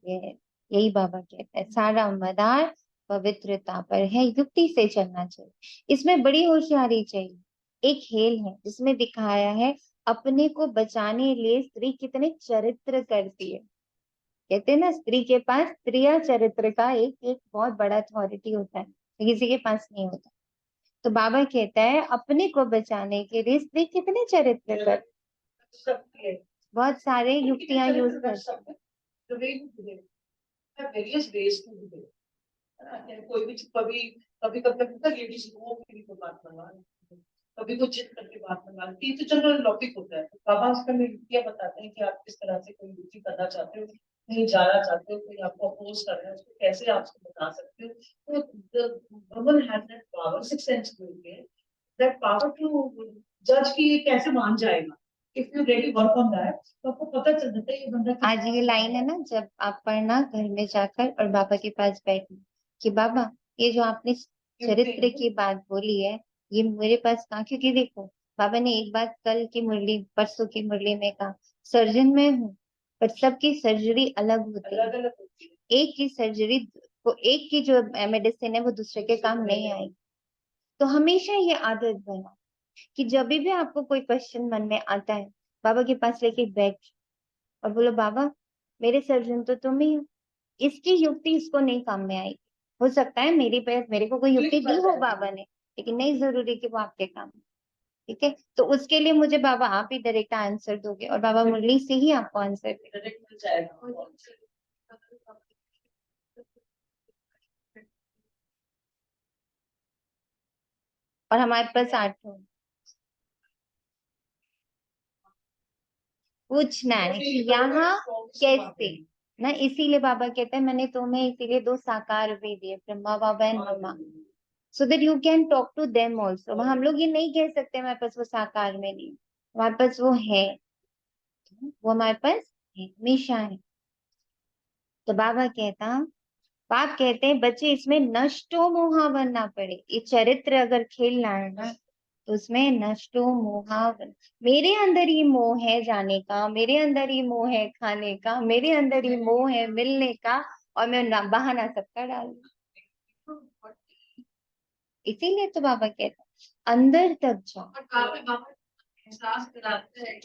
ये यही बाबा कहता है, सारा मदार पवित्रता पर है, युक्ति से चलना चाहिए, इसमें बड़ी होशियारी चाहिए। एक खेल है जिसमें दिखाया है अपने को बचाने लिए स्त्री कितने चरित्र करती है। कहते हैं ना, स्त्री के पास स्त्रिया चरित्र का एक एक बहुत बड़ा अथॉरिटी होता है, किसी के पास नहीं होता। तो बाबा कहता है अपने को बचाने के लिए स्त्री कितने चरित्र कर सकती है, बहुत सारे युक्तियां यूज कर सकते हैं। कोई भी कभी कभी कभी लेडीज को बात करवा, कभी तो जिद करके बात करवाती है, तो जनरल टॉपिक होता है। बाबा उसका में युक्तियां बताते हैं कि आप किस तरह से कोई युक्ति करना चाहते हो, कहीं जाना चाहते हो, कोई आपको अपोज कर रहा है, उसको कैसे आप उसको बता सकते हो। तो woman has that power, six sense बोलते हैं, दैट पावर टू जज कि ये कैसे मान जाएगा। If you really work on that तो आपको पता चल जाता है ये बंदा। आज ये लाइन है ना, जब आप पढ़ना घर में जाकर और बाबा के पास बैठना कि बाबा ये जो आपने चरित्र की बात बोली है ये मेरे पास कहा, क्योंकि देखो बाबा ने एक बात कल की मुरली परसों की मुरली में कहा, सर्जन में हूँ पर सबकी सर्जरी अलग होती है, एक की सर्जरी को एक की जो मेडिसिन है वो दूसरे के काम नहीं आएगी। तो हमेशा ये आदत बना कि जब भी आपको कोई क्वेश्चन मन में आता है बाबा के पास लेके बैठ और बोलो बाबा मेरे सर्जन तो तुम ही हो, इसकी युक्ति इसको नहीं काम में आएगी, हो सकता है मेरे को कोई युक्ति दी हो बाबा ने, लेकिन नहीं जरूरी कि वो आपके काम। ठीक है, तो उसके लिए मुझे बाबा आप ही डायरेक्ट आंसर दोगे, और बाबा मुरली से ही आपको आंसर देंगे। और हमारे पास 8 पूछना है कि यहाँ कैसे ना, इसीलिए बाबा कहते हैं मैंने तुम्हें इसीलिए 2 साकार भी दिए, Brahma Baba and Mamma, so that you can talk to them also. हम लोग ये नहीं कह सकते हमारे पास वो साकार में नहीं, हमारे पास वो है, वो हमारे पास है, हमेशा है। तो बाप कहते हैं बच्चे इसमें नष्टो मोहा बनना पड़े, ये चरित्र अगर खेलना है ना तो उसमें नष्टो मोहा बन, मेरे अंदर ही मोह है जाने का, मेरे अंदर ही मोह है खाने का, मेरे अंदर ही मोह है मिलने का, और मैं बहाना सबका डाल दूं। इसीलिए तो बाबा कहते हैं अंदर तक जाओ,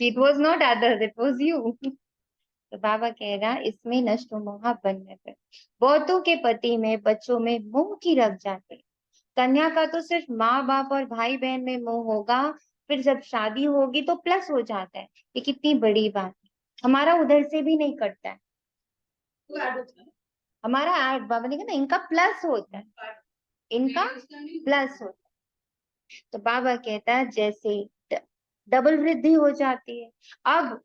it was not others, it was you. तो बाबा कह रहा इसमें नष्ट मोह बनने पर बहुतों के पति में बच्चों में मोह की रख जाते, कन्या का तो सिर्फ माँ बाप और भाई बहन में मोह होगा, फिर जब शादी होगी तो प्लस हो जाता है। ये कितनी बड़ी बात है, हमारा उधर से भी नहीं कटता है, हमारा ऐड बाबा ने कहा ना इनका प्लस होता है, इनका प्लस होता है। तो बाबा कहता है जैसे डबल वृद्धि हो जाती है, अब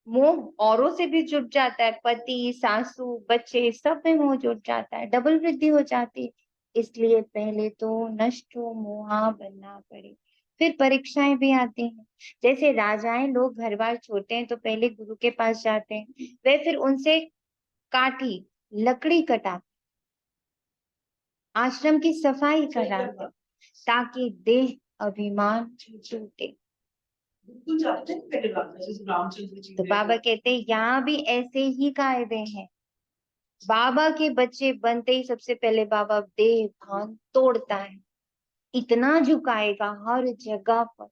मोह औरों से भी जुट जाता है, पति सासू बच्चे सब में मोह जुट जाता है, डबल वृद्धि हो जाती है। इसलिए पहले तो नष्ट मोहा बनना पड़े, फिर परीक्षाएं भी आती हैं। जैसे राजाएं लोग घर बार छोड़ते हैं तो पहले गुरु के पास जाते हैं, वे फिर उनसे काठी लकड़ी कटा आश्रम की सफाई कराते ताकि देह अभिमान छूटे। तो बाबा कहते हैं यहाँ भी ऐसे ही कायदे हैं, बाबा के बच्चे बनते ही सबसे पहले बाबा देह भान तोड़ता है, इतना झुकाएगा हर जगह पर,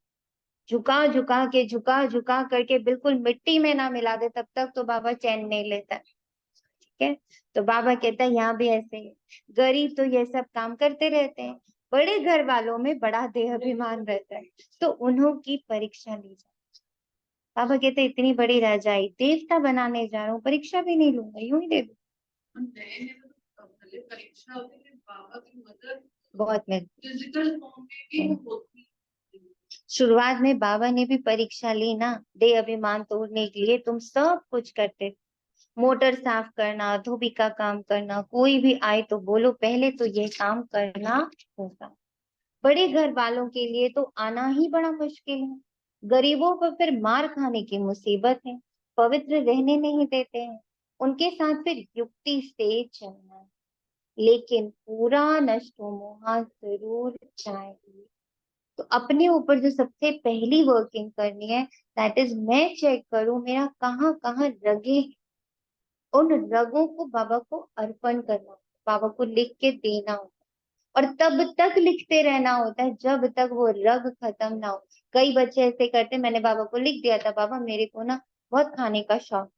झुका झुका करके बिल्कुल मिट्टी में ना मिला दे तब तक तो बाबा चैन नहीं लेता। ठीक है, तो बाबा कहता है यहाँ भी ऐसे ही, गरीब तो ये सब काम करते रहते हैं, बड़े घर वालों में बड़ा देह अभिमान रहता है तो उन्हों की परीक्षा ली जाए। बाबा कहते इतनी बड़ी रजाई देवता बनाने जा रहा हूँ, परीक्षा भी नहीं लूंगा, यूं ही दे दूं। बहुत शुरुआत में बाबा ने भी परीक्षा ली ना, देह अभिमान तोड़ने के लिए तुम सब कुछ करते, मोटर साफ करना, धोबी का काम करना, कोई भी आए तो बोलो पहले तो ये काम करना होगा। बड़े घर वालों के लिए तो आना ही बड़ा मुश्किल है, गरीबों पर फिर मार खाने की मुसीबत है, पवित्र रहने नहीं देते हैं, उनके साथ फिर युक्ति से चलना है, लेकिन पूरा नष्ट मोह जरूर चाहिए। तो अपने ऊपर जो सबसे पहली वर्किंग करनी है, दैट इज मैं चेक करूं मेरा कहाँ कहाँ रगे हैं, उन रगों को बाबा को अर्पण करना, बाबा को लिख के देना होता है, और तब तक लिखते रहना होता है जब तक वो रग खत्म ना हो। कई बच्चे ऐसे करते, मैंने बाबा को लिख दिया था बाबा मेरे को ना बहुत खाने का शौक,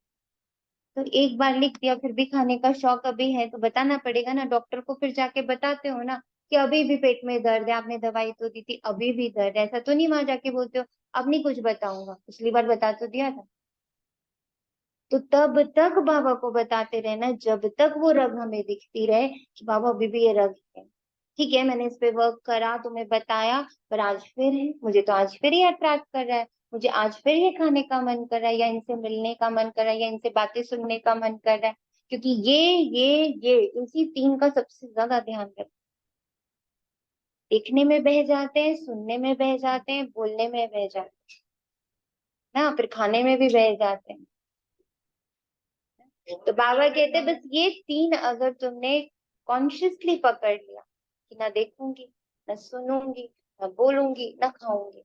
तो एक बार लिख दिया फिर भी खाने का शौक अभी है तो बताना पड़ेगा ना, डॉक्टर को फिर जाके बताते हो ना कि अभी भी पेट में दर्द है, आपने दवाई तो दी थी अभी भी दर्द है, ऐसा तो नहीं वहां जाके बोलते हो अब नहीं कुछ बताऊंगा, पिछली बार बता तो दिया था। तो तब तक बाबा को बताते रहना जब तक वो रग हमें दिखती रहे कि बाबा अभी भी ये रग है, ठीक है मैंने इस पे वर्क करा तुम्हें बताया, पर आज फिर है, मुझे तो आज फिर ये अट्रैक्ट कर रहा है, मुझे आज फिर ये खाने का मन कर रहा है, या इनसे मिलने का मन कर रहा है, या इनसे बातें सुनने का मन कर रहा है, क्योंकि ये इसी 3 का सबसे ज्यादा ध्यान रख, देखने में बह जाते हैं, सुनने में बह जाते हैं, बोलने में बह जाते हैं ना, फिर खाने में भी बह जाते हैं। तो बाबा कहते बस ये 3 अगर तुमने कॉन्शियसली पकड़ लिया कि ना देखूंगी ना सुनूंगी ना बोलूंगी ना खाऊंगी,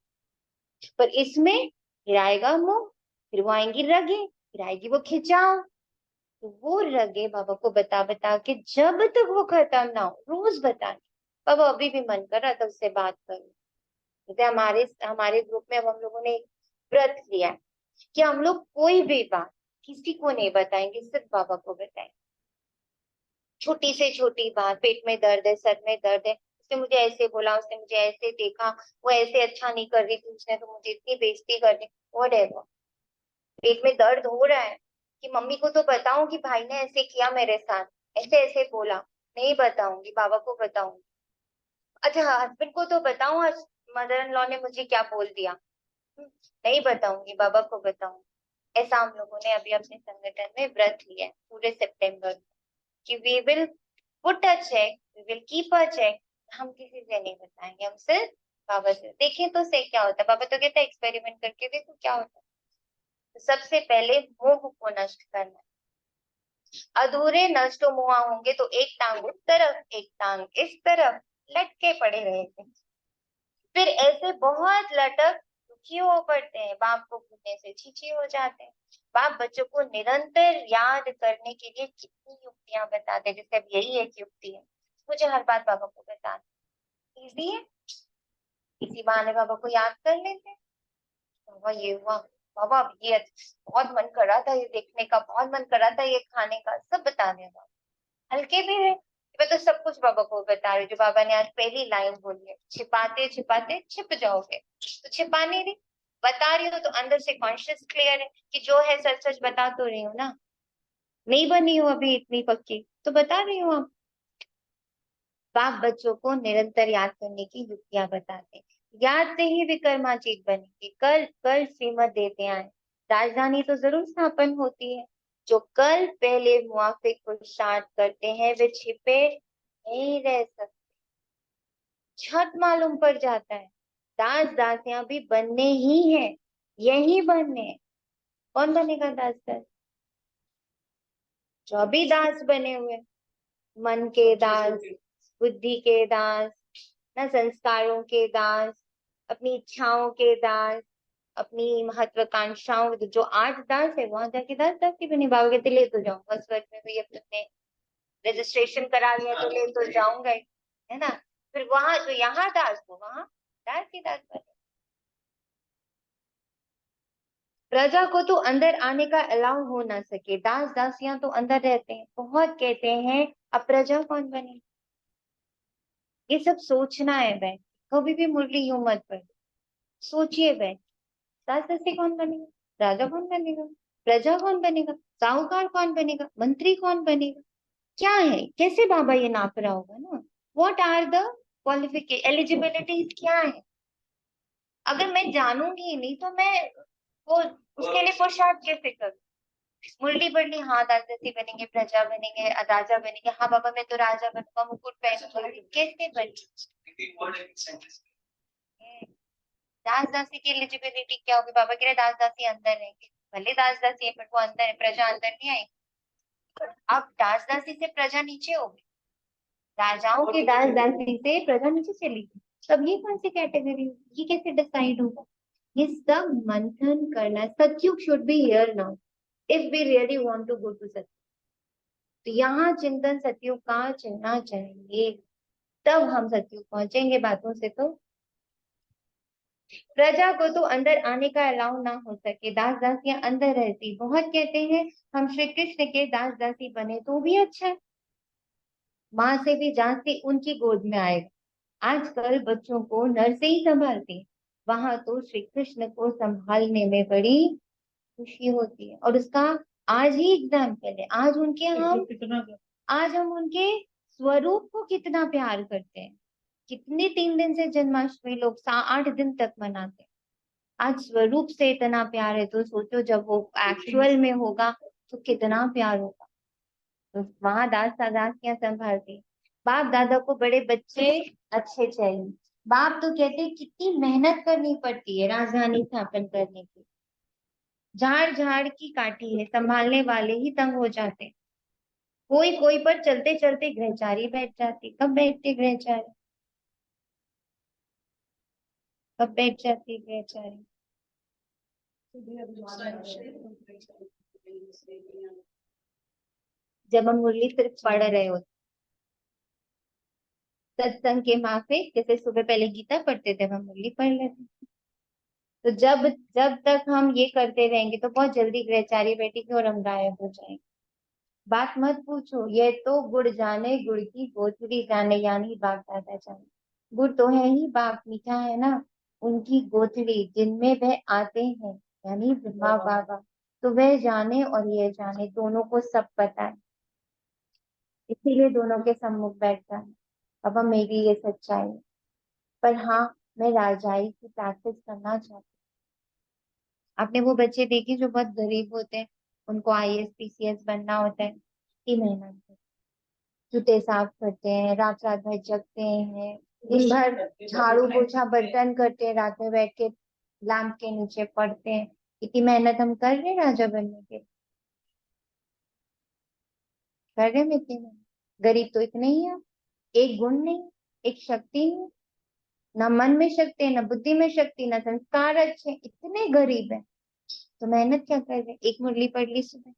पर इसमें फिर आएगा मुंह, फिर वो आएंगी रगे, फिर आएगी वो खिंचाव, तो वो रगे बाबा को बता बता के जब तक वो खत्म ना हो रोज बताने, बाबा अभी भी मन कर रहा था उससे बात करूं। जैसे हमारे हमारे ग्रुप में अब हम लोगों ने एक व्रत लिया है कि हम लोग कोई भी बात किसी को नहीं बताएंगे, सिर्फ बाबा को बताएंगे। छोटी से छोटी बात, पेट में दर्द है, सर में दर्द है, उसने मुझे ऐसे बोला, उसने मुझे ऐसे देखा, वो ऐसे अच्छा नहीं कर रही थी, उसने तो मुझे इतनी बेइज्जती कर दी, व्हाटएवर। पेट में दर्द हो रहा है कि मम्मी को तो बताऊं कि भाई ने ऐसे किया मेरे साथ, ऐसे ऐसे बोला, नहीं बताऊंगी, बाबा को बताऊंगी। अच्छा हस्बैंड को तो बताऊं, आज मदर इन लॉ ने मुझे क्या बोल दिया, नहीं बताऊंगी, बाबा को बताऊंगी। ऐसा हम लोगों ने अभी अपने संगठन में व्रत लिया है पूरे सितंबर में कि we will put a check, we will keep a check. हम किसी से नहीं बताएंगे, हम सिर्फ बाबा से देखें तो से क्या होता है। बाबा तो कहता है एक्सपेरिमेंट करके देखो क्या होता है। तो सबसे पहले मोह को नष्ट करना है। अधूरे नष्ट मुआ होंगे तो एक टांग उस तरफ, एक टांग इस तरफ, लटके पड़े रहेंगे। फिर ऐसे बहुत लटक दुखी हो पड़ते हैं, बाप को भूलने से छीछी हो जाते हैं। बाप बच्चों को निरंतर याद करने के लिए कितनी युक्तियां बताते हैं, जैसे अब यही एक युक्ति है, मुझे हर बात बाबा को बताना इजी है, इसी बहाने बाबा को याद कर लेते हैं। बाबा ये हुआ, बाबा अब ये बहुत मन कर रहा था ये देखने का, बहुत मन कर रहा था ये खाने का, सब बता देगा। हल्के भी है, मैं तो सब कुछ बाबा को बता रही हूँ। जो बाबा ने आज पहली लाइन बोली है, छिपाते छिपाते छिप जाओगे, तो छिपा नहीं रही, बता रही हूँ तो अंदर से कॉन्शियस क्लियर है कि जो है सच सच बता तो रही हूँ ना। नहीं बनी हूँ अभी इतनी पक्की तो बता रही हूँ। आप बाप बच्चों को निरंतर याद करने की युक्तियां बताते हैं। याद से ही विक्रमाजीत बनेंगे, कल कल श्रीमत देते आए, राजधानी तो जरूर स्थापन होती है। जो कल पहले मुआफिक पुरुषार्थ करते हैं वे छिपे नहीं रह सकते, छत मालूम पड़ जाता है। दास दासियां भी बनने ही है, यही बनने हैं। कौन बनेगा दास दास? जो अभी दास बने हुए, मन के दास, बुद्धि के दास, ना संस्कारों के दास, अपनी इच्छाओं के दास, अपनी महत्वाकांक्षाओं, जो 8 दास है वहां जाके दास दास की बनी। बाबा कहते ले तो जाऊंगा स्वर्ग में, भैया तुमने रजिस्ट्रेशन करा लिया तो ले तो जाऊंगा ही, है ना। फिर वहां जो यहाँ दास हो वहां दास ही दास बने। प्रजा को तो अंदर आने का अलाउ हो ना सके, दास दासियां तो अंदर रहते हैं। बहुत कहते हैं अब प्रजा कौन बने, ये सब सोचना है बैठ, कभी भी मुरली यूं मत पढ़, सोचिए बैठ। दास दासी कौन बनेगा, राजा कौन बनेगा, प्रजा कौन बनेगा, साहूकार कौन बनेगा, मंत्री कौन बनेगा, क्या है, कैसे बाबा ये नाप रहा होगा ना। What are the qualification, eligibility क्या है। अगर मैं जानूंगी ही नहीं तो मैं वो उसके लिए पुरुषार्थ कैसे करूँ। मुरली पढ़नी, हाँ दासदासी बनेंगे, प्रजा बनेंगे, राजा बनेंगे, हाँ बाबा मैं तो राजा बनूंगा, मुकुट पहनूंगी, कैसे बनेंगे। दास दासी की एलिजिबिलिटी क्या होगी, बाबा कह रहे दास दासी अंदर रहेंगे, भले दास दासी है पर वो अंदर है, प्रजा अंदर नहीं आएगी। अब दास दासी से प्रजा नीचे होगी, राजाओं के दास दासी से प्रजा नीचे चली गई, तब ये कौन सी कैटेगरी होगी, ये कैसे डिसाइड होगा। ये सब मंथन करना है। Satyug should be here now if we really want to go to Satyug. तो यहाँ चिंतन सतयुग का चलना चाहिए, तब हम सतयुग पहुंचेंगे। बातों से तो प्रजा को तो अंदर आने का अलाउ ना हो सके, दास दासियां अंदर रहती। बहुत कहते हैं हम श्री कृष्ण के दास दासी बने तो भी अच्छा है, माँ से भी जांचते उनकी गोद में आएगा। आजकल बच्चों को नर से ही संभालती है, वहां तो श्री कृष्ण को संभालने में बड़ी खुशी होती है। और उसका आज ही एग्जाम्पल है, आज उनके आज हम उनके स्वरूप को कितना प्यार करते हैं। कितने 3 दिन से जन्माष्टमी लोग 8 दिन तक मनाते हैं। आज स्वरूप से इतना प्यार है तो सोचो जब वो एक्चुअल में होगा तो कितना प्यार होगा। तो वहां दास दासियां संभालती। बाप दादा को बड़े बच्चे अच्छे चाहिए। बाप तो कहते हैं कितनी मेहनत करनी पड़ती है राजधानी स्थापन करने की, झाड़ झाड़ की काटी है, संभालने वाले ही तंग हो जाते हैं। कोई कोई पर चलते चलते गृहचारी बैठ जाती, कब बैठती गृहचारी, कब बैठ जाती गृहचारी। जब हम मुरली सिर्फ पढ़ रहे होते, सत्संग के माफिक, जैसे सुबह पहले गीता पढ़ते थे हम मुरली पढ़ लेते। तो जब जब तक हम ये करते रहेंगे तो बहुत जल्दी गृहचारी बैठेगी और हम गायब हो जाएंगे। बात मत पूछो, ये तो गुड़ जाने गुड़ की गोथरी जाने, यानी बाप दादा जाने। गुड़ तो है ही, बाप मीठा है ना, उनकी गोथरी जिनमें वह आते हैं, यानी ब्रह्मा बाबा, तो वह जाने और ये जाने, दोनों को सब पता है, इसीलिए दोनों के सम्मुख बैठता है। बाबा मेरी ये सच्चाई है, पर हाँ, मैं राजाई की प्रैक्टिस करना चाहती हूँ। आपने वो बच्चे देखे जो बहुत गरीब होते हैं, उनको आईएएस पीसीएस बनना होता है, इतनी मेहनत करते हैं, जूते साफ करते हैं, रात रात भर जगते हैं, दिन भर झाड़ू पोछा बर्तन करते हैं, रात में बैठ के लैंप के नीचे पढ़ते हैं। इतनी मेहनत हम कर रहे हैं राजा बनने के, कर रहे हैं इतनी मेहनत। गरीब तो इतने ही है, एक गुण नहीं, एक शक्ति नहीं, ना मन में शक्ति है, ना बुद्धि में शक्ति, ना संस्कार अच्छे, इतने गरीब है। तो मेहनत क्या कर रहे हैं, एक मुरली पढ़ ली सुबह,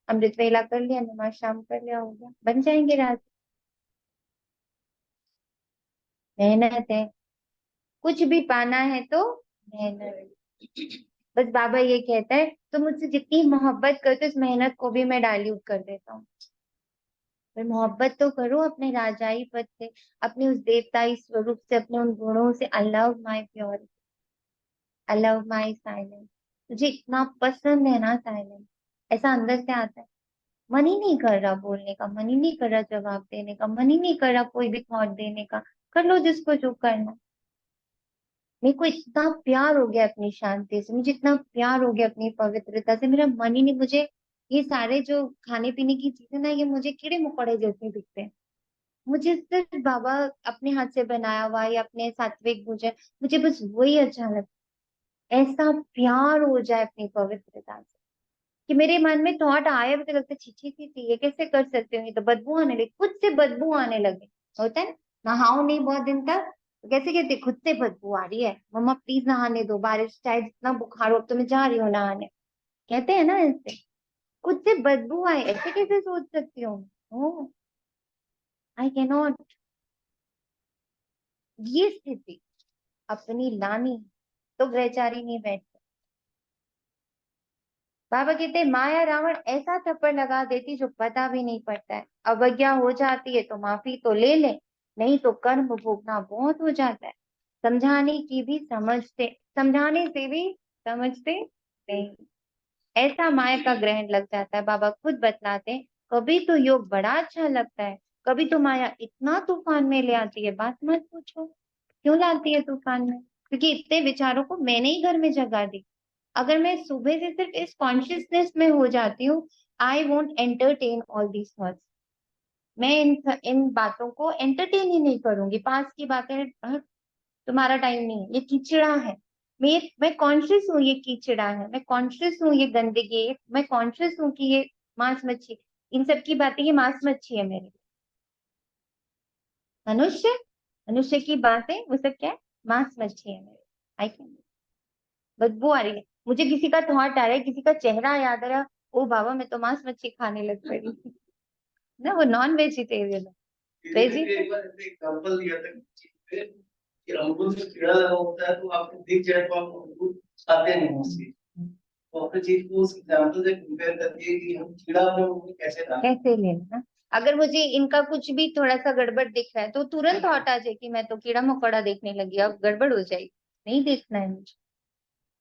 अमृत वेला कर लिया, नमाज शाम कर लिया, हो गया, बन जाएंगे रात। मेहनत है, कुछ भी पाना है तो मेहनत। बस बाबा ये कहता है तो मुझसे जितनी मोहब्बत करते उस मेहनत को भी मैं डाइल्यूट कर देता हूँ। पर मोहब्बत तो करो अपने राजाई पद से, अपने उस देवताई स्वरूप से, अपने उन गुणों से। आई लव माई प्योरिटी, आई लव माई साइलेंस। मुझे इतना पसंद है ना साइलेंस, ऐसा अंदर से आता है। मन ही नहीं कर रहा बोलने का, मन ही नहीं कर रहा जवाब देने का, मन ही नहीं कर रहा कोई भी थॉट देने का। कर लो जिसको जो करना। मेरे को इतना प्यार हो गया अपनी शांति से, मुझे इतना प्यार हो गया अपनी पवित्रता से, मेरा मन ही नहीं, मुझे ये सारे जो खाने पीने की चीजें ना, ये मुझे कीड़े मकोड़े जैसे दिखते हैं। मुझे सिर्फ बाबा अपने हाथ से बनाया हुआ या अपने सात्विक भोजन, मुझे बस वही अच्छा लगता है। ऐसा प्यार हो जाए अपनी पवित्रता से कि मेरे मन में थॉट आए तो लगता है छी छी छी छी, ये कैसे कर सकते हो, ये तो बदबू आने लगी, खुद से बदबू आने लगे। होता है ना, नहाओ नहीं बहुत दिन तक तो कैसे कहते, खुद से बदबू आ रही है, मम्मा प्लीज नहाने दो, बारिश चाहे जितना बुखार हो, अब तो मैं जा रही हूँ नहाने, कहते हैं ना ऐसे। खुद से बदबू आए, ऐसे कैसे सोच सकती हूँ। ओ, आई कैनॉट। ये स्थिति अपनी लानी तो ग्रहचारी नहीं बैठ। बाबा कहते हैं माया रावण ऐसा थप्पड़ लगा देती जो पता भी नहीं पड़ता है। अवज्ञा हो जाती है तो माफी तो ले ले, नहीं तो कर्म भोगना बहुत हो जाता है। समझाने की भी समझते, समझाने से भी समझते नहीं, ऐसा माया का ग्रहण लग जाता है। बाबा खुद बतलाते हैं, कभी तो योग बड़ा अच्छा लगता है, कभी तो माया इतना तूफान में ले आती है, बात मत पूछो। क्यों लाती है तूफान में, क्योंकि इतने विचारों को मैंने ही घर में जगा दी। अगर मैं सुबह से सिर्फ इस कॉन्शियसनेस में हो जाती हूँ, I won't entertain all these thoughts. मैं इन बातों को एंटरटेन ही नहीं करूंगी, पास की बातें, तुम्हारा टाइम नहीं है, ये कीचड़ा है। मैं कॉन्शियस हूँ ये कीचड़ा है, मैं कॉन्शियस हूँ ये गंदगी है, मैं कॉन्शियस हूँ कि ये मांस मच्छी, इन सब की बातें, ये मांस मच्छी है मेरे लिए। मनुष्य, मनुष्य की बातें वो सब क्या है, मांस मच्छी है मेरे। आई कैन, बदबू आ रही है, मुझे किसी का थॉट आ रहा है, किसी का चेहरा याद आ रहा है, ओ बाबा मैं तो मांस मच्छी खाने लग पड़ी ना, वो नॉन वेजिटेरियन है। एग्जांपल दिया था कि अंगूर में कीड़ा लगा होता है तो आपको दिख जाए तो आप अंगूर खाते नहीं उसकी, तो अपने चीज को उस एग्जांपल से कंपेयर करके कि हम कीड़ा अपने मुंह में कैसे डालें, कैसे लेना। अगर मुझे इनका कुछ भी थोड़ा सा गड़बड़ दिख रहा है तो तुरंत थॉट आ जाए कि मैं तो कीड़ा मकोड़ा देखने लगी, अब गड़बड़ हो जाएगी, नहीं देखना है मुझे।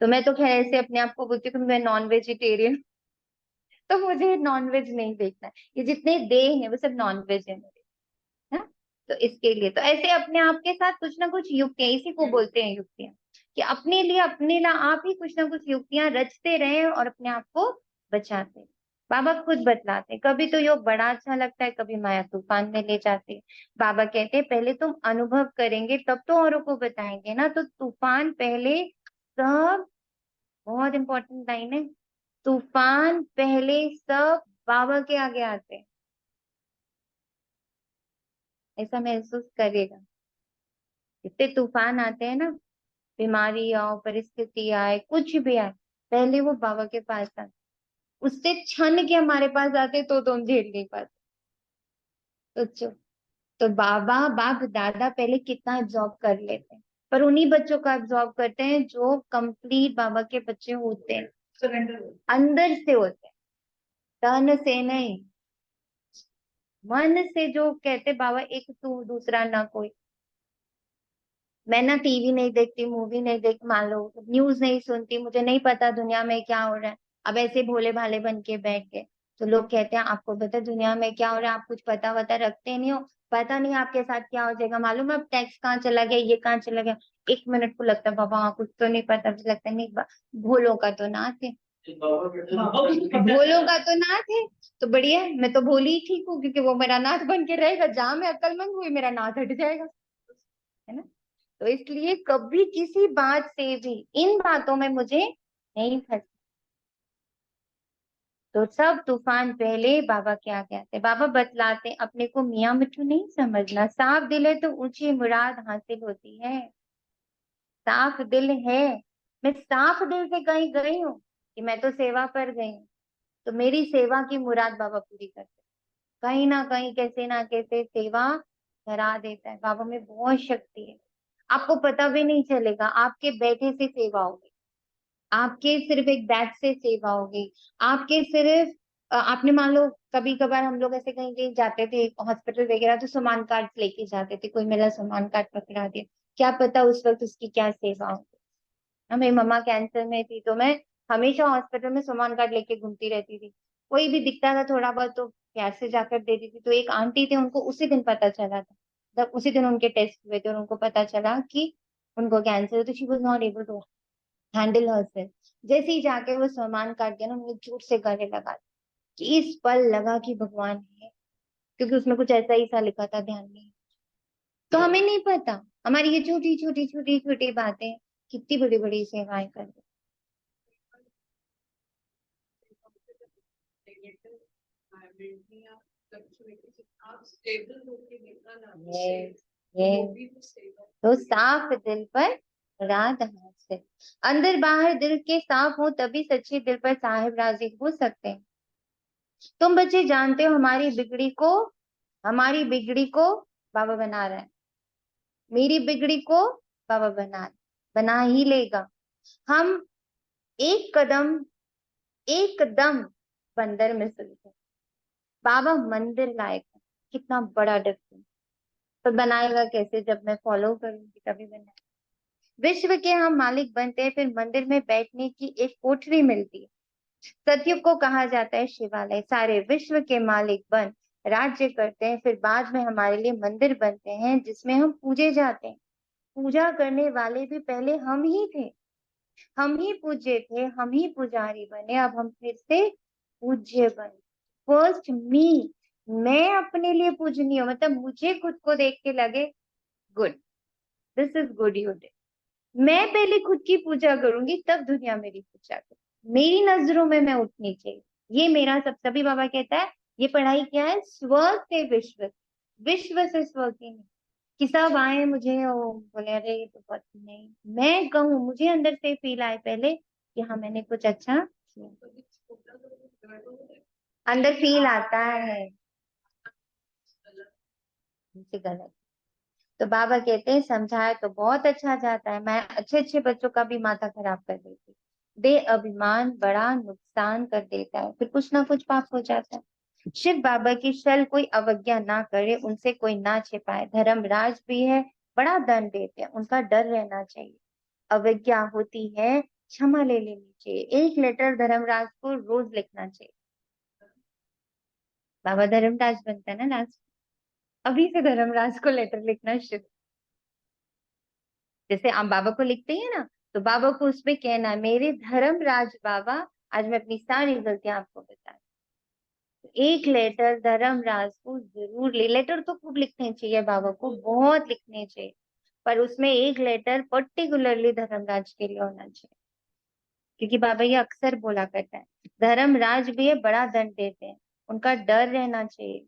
तो मैं तो खैर ऐसे अपने आप को बोलती हूँ कि मैं नॉन वेजिटेरियन, तो मुझे नॉन वेज नहीं देखना है, ये जितने देह हैं वो सब नॉन वेज है मेरे। हाँ? तो इसके लिए तो ऐसे अपने आप के साथ कुछ ना कुछ युक्तियां, इसी को बोलते हैं युक्तियां, कि अपने लिए अपने ला आप ही कुछ ना कुछ युक्तियां रचते रहे और अपने आप को बचाते। बाबा खुद बतलाते, कभी तो योग बड़ा अच्छा लगता है, कभी माया तूफान में ले जाते हैं। बाबा कहते हैं पहले तुम अनुभव करेंगे तब तो औरों को बताएंगे ना, तो तूफान पहले सब, बहुत इंपॉर्टेंट लाइन है, तूफान पहले सब बाबा के आगे आते हैं। ऐसा महसूस करेगा, इतने तूफान आते हैं ना, बीमारी आओ, परिस्थिति आए, कुछ भी आए, पहले वो बाबा के पास आते, उससे छन के हमारे पास आते तो हम झेल नहीं पाते। सोचो, तो बाबा बाप दादा पहले कितना एब्जॉर्ब कर लेते हैं, पर उन्हीं बच्चों का एब्जॉर्ब करते हैं जो कंप्लीट बाबा के बच्चे होते हैं, अंदर से होते हैं, तन से नहीं। मन से जो कहते बाबा एक तू दूसरा ना कोई। मैं ना टीवी नहीं देखती, मूवी नहीं देख, मान लो न्यूज नहीं सुनती, मुझे नहीं पता दुनिया में क्या हो रहा है। अब ऐसे भोले भाले बन के बैठ गए तो लोग कहते हैं आपको पता दुनिया में क्या हो रहा है, आप कुछ पता वता रखते नहीं हो, पता नहीं आपके साथ क्या हो जाएगा, मालूम है अब टैक्स कहाँ चला गया, ये कहाँ चला गया। एक मिनट को लगता है बाबा हाँ कुछ तो नहीं पता, फिर लगता है नहीं भोलों का तो नाथ है, भोलों का तो नाथ है। तो बढ़िया है, मैं तो भोली ही ठीक हूँ क्योंकि वो मेरा नाथ बन के रहेगा, जहां मैं अक्लमंद हुई मेरा नाथ हट जाएगा, है ना। तो इसलिए कभी किसी बात से भी इन बातों में मुझे नहीं फंस। तो सब तूफान पहले बाबा क्या कहते, बाबा बतलाते अपने को मियाँ मिठू नहीं समझना, साफ दिल है तो ऊंची मुराद हासिल होती है। साफ दिल है, मैं साफ दिल से कहीं गई हूँ कि मैं तो सेवा पर गई हूँ, तो मेरी सेवा की मुराद बाबा पूरी करते, कहीं ना कहीं कैसे ना कैसे सेवा करा देता है। बाबा में बहुत शक्ति है, आपको पता भी नहीं चलेगा, आपके बैठे से सेवा होगी, आपके सिर्फ एक बैच से सेवा होगी, आपके सिर्फ आपने मान लो कभी कभार हम लोग ऐसे कहीं कहीं जाते थे हॉस्पिटल वगैरह तो सामान कार्ड लेके जाते थे, कोई मेरा सामान कार्ड पकड़ा दिया, क्या पता उस वक्त उसकी क्या सेवा हो। मेरी मम्मा कैंसर में थी तो मैं हमेशा हॉस्पिटल में सामान कार्ड लेके घूमती रहती थी, कोई भी दिखता था थोड़ा बहुत तो प्यार से जाकर दे देती थी। तो एक आंटी थे उनको उसी दिन पता चला था, जब उसी दिन उनके टेस्ट हुए थे और उनको पता चला कि उनको कैंसर है, तो she was not able to handle herself. जैसे ही जाके वो सामान काट दिया ना उन्होंने झूठ से गले लगा दिया, कि इस पल लगा कि भगवान है, क्योंकि उसमें कुछ ऐसा ही सा लिखा था, ध्यान नहीं। तो हमें नहीं पता हमारी ये छोटी छोटी छोटी छोटी बातें कितनी बड़ी बड़ी सेवाएं कर रही आप स्टेबल होके निकलना है। ये तो साफ दिल पर राज हासिल, अंदर बाहर दिल के साफ हो तभी सच्चे दिल पर साहिब राजी हो सकते हैं। तुम बच्चे जानते हो हमारी बिगड़ी को बाबा बना रहा है, मेरी बिगड़ी को बाबा बना ही लेगा। हम एक कदम एकदम बंदर में सुलझे, बाबा मंदिर लाएगा, कितना बड़ा डिफरेंस। पर बनाएगा कैसे, जब मैं फॉलो करूंगी तभी बनाएगा। विश्व के हम मालिक बनते हैं, फिर मंदिर में बैठने की एक कोठरी मिलती है। सतयुग को कहा जाता है शिवालय, सारे विश्व के मालिक बन राज्य करते हैं, फिर बाद में हमारे लिए मंदिर बनते हैं जिसमें हम पूजे जाते हैं। पूजा करने वाले भी पहले हम ही थे, हम ही पूज्य थे, हम ही पुजारी बने, अब हम फिर से पूज्य बने। फर्स्ट मी, मैं अपने लिए पूजनीय हूँ, मतलब मुझे खुद को देख के लगे good, this is good you did. मैं पहले खुद की पूजा करूंगी तब दुनिया मेरी पूजा करेगी, मेरी नजरों में मैं उठनी चाहिए। ये मेरा सब, सभी बाबा कहता है ये पढ़ाई क्या है, स्व से विश्व, विश्व से स्व की नहीं। कि सब आए मुझे वो बोले अरे ये तो बहुत नहीं, मैं कहूँ मुझे अंदर से फील आए पहले कि हाँ मैंने कुछ अच्छा किया, अंदर फील आता है मुझसे गलत। तो बाबा कहते हैं समझाया तो बहुत अच्छा जाता है, मैं अच्छे अच्छे बच्चों का भी माथा खराब कर देती, दे अभिमान बड़ा नुकसान कर देता है, फिर कुछ ना कुछ पाप हो जाता है। शिव बाबा की शल कोई अवज्ञा ना करे, उनसे कोई ना छिपाए, धर्मराज भी है बड़ा दंड देते हैं, उनका डर रहना चाहिए। अवज्ञा होती है क्षमा ले लेनी चाहिए, एक लेटर धर्मराज को रोज लिखना चाहिए। बाबा धर्मराज बनता है ना लास्ट, अभी से धर्मराज को लेटर लिखना शुरू। जैसे आप बाबा को लिखते हैं ना, तो बाबा को उसमें कहना है मेरे धर्मराज बाबा आज मैं अपनी सारी गलतियां आपको बता रही हूं। एक लेटर धर्मराज को जरूर लेटर तो खूब लिखने चाहिए, बाबा को बहुत लिखने चाहिए, पर उसमें एक लेटर पर्टिकुलरली धर्मराज के लिए होना चाहिए, क्योंकि बाबा ये अक्सर बोला करता है धर्मराज भी है बड़ा दंड देते हैं, उनका डर रहना चाहिए,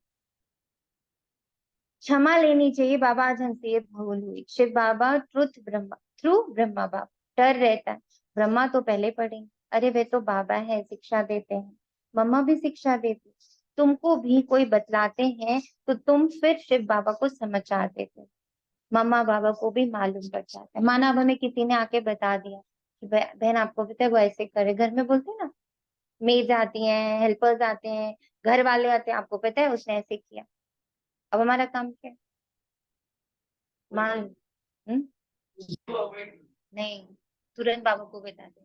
क्षमा लेनी चाहिए। बाबा आज हमसे ये भूल हुई, शिव बाबा थ्रू ब्रह्मा बाबा, डर रहता है। ब्रह्मा तो पहले पढ़ेंगे, अरे वे तो बाबा है सिक्षा देते हैं, मम्मा भी शिक्षा देती, तुमको भी कोई बतलाते हैं तो तुम फिर शिव बाबा को समझा देते, मम्मा बाबा को भी मालूम पड़ जाता है। माना अब हमें किसी ने आके बता दिया कि बहन आपको पता है वो ऐसे करे, घर में बोलते हैं ना, मेड आती हैं, हेल्पर्स आते हैं, घर वाले आते हैं, आपको पता है उसने ऐसे किया, अब हमारा काम क्या है? मान लो, नहीं, तुरंत बाबा को बता दे,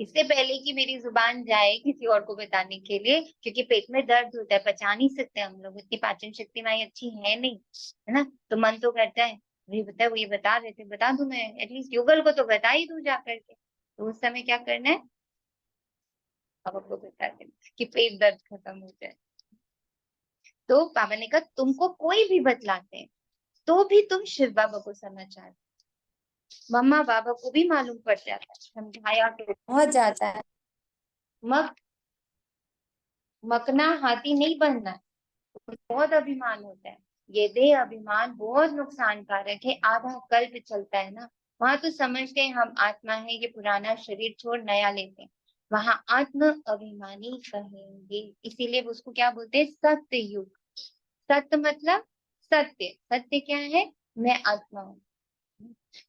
इससे पहले कि मेरी जुबान जाए किसी और को बताने के लिए, क्योंकि पेट में दर्द होता है, पचा नहीं सकते हम लोग, इतनी पाचन शक्ति हमारी अच्छी है नहीं, है ना। तो मन तो करता है मुझे पता है वो ये बता रहे थे, बता दूं मैं, एटलीस्ट युगल को तो बता ही दूं जा करके। तो उस समय क्या करना है, बाबा को बता देना कि पेट दर्द खत्म हो जाए। तो बाबा ने कहा तुमको कोई भी बतलाते हैं तो भी तुम शिव बाबा को समाचार, मम्मा बाबा को भी मालूम पड़ जाता है, समझाया तो पहुंच जाता है। मक मकना हाथी नहीं बनना, बहुत अभिमान होता है, ये देह अभिमान बहुत नुकसानकारक है, आधा कल्प चलता है ना। वहां तो समझते हैं हम आत्मा है, ये पुराना शरीर छोड़ नया लेते हैं, वहां आत्म अभिमानी कहेंगे, इसीलिए उसको क्या बोलते हैं, सत्य युग। सत्य मतलब सत्य, सत्य क्या है, मैं आत्मा हूँ।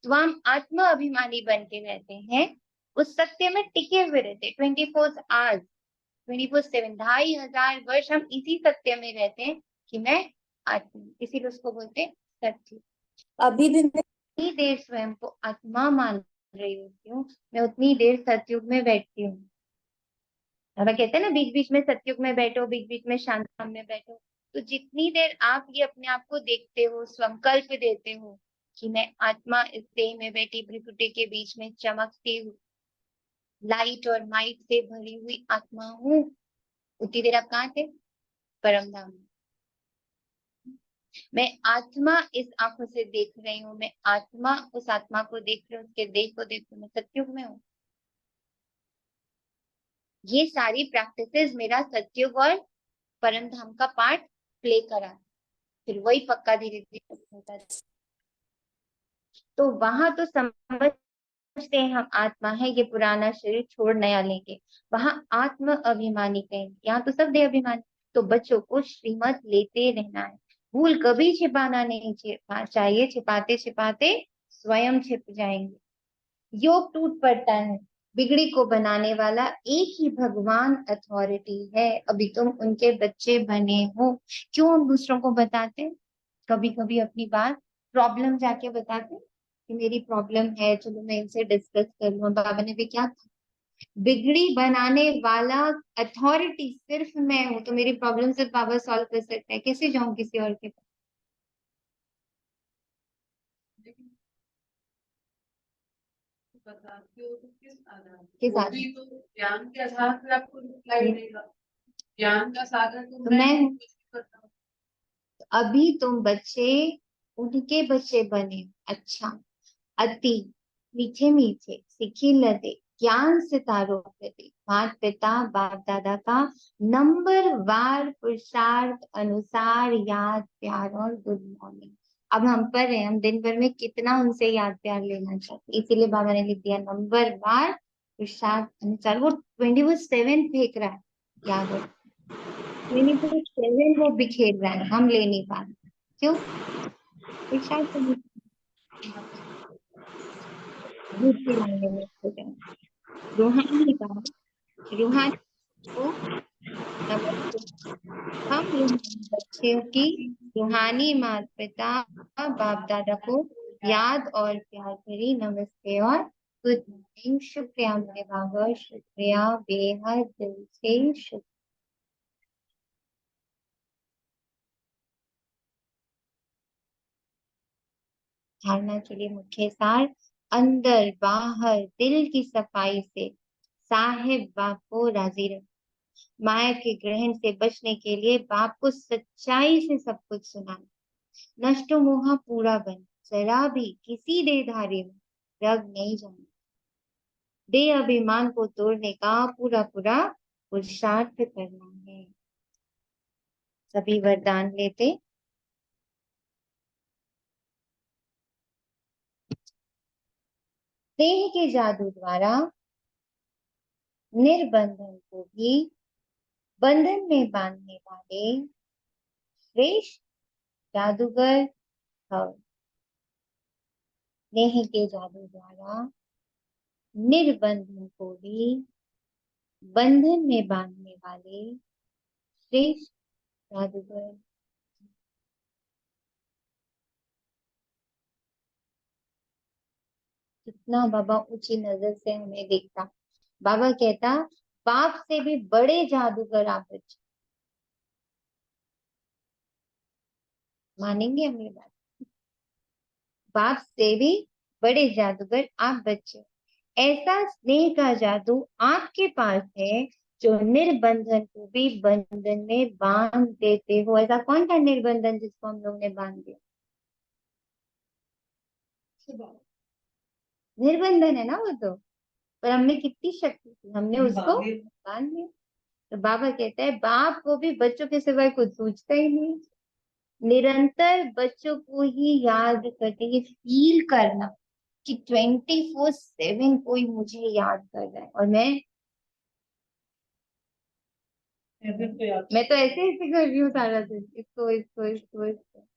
तो हम आत्म अभिमानी बन के रहते हैं, उस सत्य में टिके हुए रहते, 24 आवर्स, 24/7, 2500 वर्ष हम इसी सत्य में रहते हैं कि मैं आत्मा, इसीलिए उसको बोलते हैं सत्य। अभी भी मैं उतनी देर स्वयं को आत्मा मान रही होती हूँ, मैं उतनी देर सतयुग में बैठती हूँ। बाबा कहते हैं ना बीच बीच में सतयुग में बैठो, बीच बीच में शांतम में बैठो। तो जितनी देर आप ये अपने आप को देखते हो, संकल्प देते हो कि मैं आत्मा इस देह में बैठी भ्रिकुटी के बीच में चमकती हूँ, लाइट और माइट से भरी हुई आत्मा हूँ, उतनी देर आप कहाँ थे, परम धाम। मैं आत्मा इस आंखों से देख रही हूँ, मैं आत्मा उस आत्मा को देख रही हूँ, उसके देह को देख रही हूँ, मैं सतयुग में हूँ। ये सारी प्रैक्टिसेस मेरा सतयुग और परम धाम का पार्ट प्ले करा, फिर वही पक्का धीरे धीरे होता है। तो वहां तो समझते हैं हम आत्मा है, ये पुराना शरीर छोड़ नया लेंगे, वहां आत्म अभिमानी कहेंगे, यहाँ तो सब देह अभिमानी। तो बच्चों को श्रीमत लेते रहना है, भूल कभी छिपाना नहीं चाहिए, छिपाते छिपाते स्वयं छिप जाएंगे। योग टूट पड़ता है, बिगड़ी को बनाने वाला एक ही भगवान अथॉरिटी है, अभी तुम उनके बच्चे बने हो। क्यों हम दूसरों को बताते, कभी कभी अपनी बात प्रॉब्लम जाके बताते कि मेरी प्रॉब्लम है, चलो मैं इनसे डिस्कस कर लूं। बाबा ने भी क्या कहा, बिगड़ी बनाने वाला अथॉरिटी सिर्फ मैं हूँ, तो मेरी प्रॉब्लम सिर्फ बाबा सॉल्व कर सकते हैं, कैसे जाऊं किसी और के पास। लेकिन बताती हो तो किस आधार पे? किस वो आधार भी तो ज्ञान के आधार पे आपको रिप्लाई ये देगा, ज्ञान का सागर तो तो मैं मैं हूँ, हूँ। कुछ भी करता हूँ। अभी तुम बच्चे उनके बच्चे बने, अच्छा, अति मीठे मीठे सीखी लते ज्ञान सितारों प्रति, माता पिता बाप दादा का नंबर वार पुरुषार्थ अनुसार याद प्यार और गुड मॉर्निंग। अब हम पर हैं, हम दिन भर में कितना उनसे याद प्यार लेना चाहते, इसीलिए बाबा ने लिख दिया नंबर वार पुरुषार्थ अनुसार। वो 24/7 फेंक रहा है, याद है, 24/7 वो बिखेर रहा है, हम ले नहीं पा रहे, क्यों, पुरुषार्थ तो भूत के लाने में हो जाए। रूहानी का, रूहानी को नमस्ते। हम रूहानी बच्चे की, रूहानी माता पिता बाप दादा को याद और प्यार भरी नमस्ते और गुड मॉर्निंग। शुक्रिया मेरे बाबा, शुक्रिया, बेहद दिल से शुक्रिया। धारणा के लिए मुख्य सार, अंदर बाहर दिल की सफाई से साहिब बाप को राजी रख, माया के ग्रहण से बचने के लिए बाप को सच्चाई से सब कुछ सुनाना, नष्ट मोह पूरा बन, जरा भी किसी देहधारी में रग नहीं जाना, देह अभिमान को तोड़ने का पूरा पूरा पुरुषार्थ करना है। सभी वरदान लेते, देह के जादू द्वारा निर्बंधन को भी बंधन में बांधने वाले श्रेष्ठ जादूगर भव। देह के जादू द्वारा निर्बंधन को भी बंधन में बांधने वाले श्रेष्ठ जादूगर। कितना बाबा ऊंची नजर से हमें देखता। बाबा कहता बाप से भी बड़े जादूगर आप बच्चे। मानेंगे हम ये बात? बाप से भी बड़े जादूगर आप बच्चे। ऐसा स्नेह का जादू आपके पास है जो निर्बंधन को भी बंधन में बांध देते हो। ऐसा कौन था निर्बंधन जिसको हम लोग ने बांध दिया? निर्बंधन है ना वो तो। पर हमें कितनी शक्ति थी, हमने उसको बांध दिया। तो बाबा कहता है बाप को भी बच्चों के सिवाय कुछ सोचता ही नहीं। निरंतर बच्चों को ही याद करते, ये फील करना कि 24/7 कोई मुझे याद कर रहा है। और मैं तो ऐसे ऐसे कर रही हूँ सारा दिन, इसको।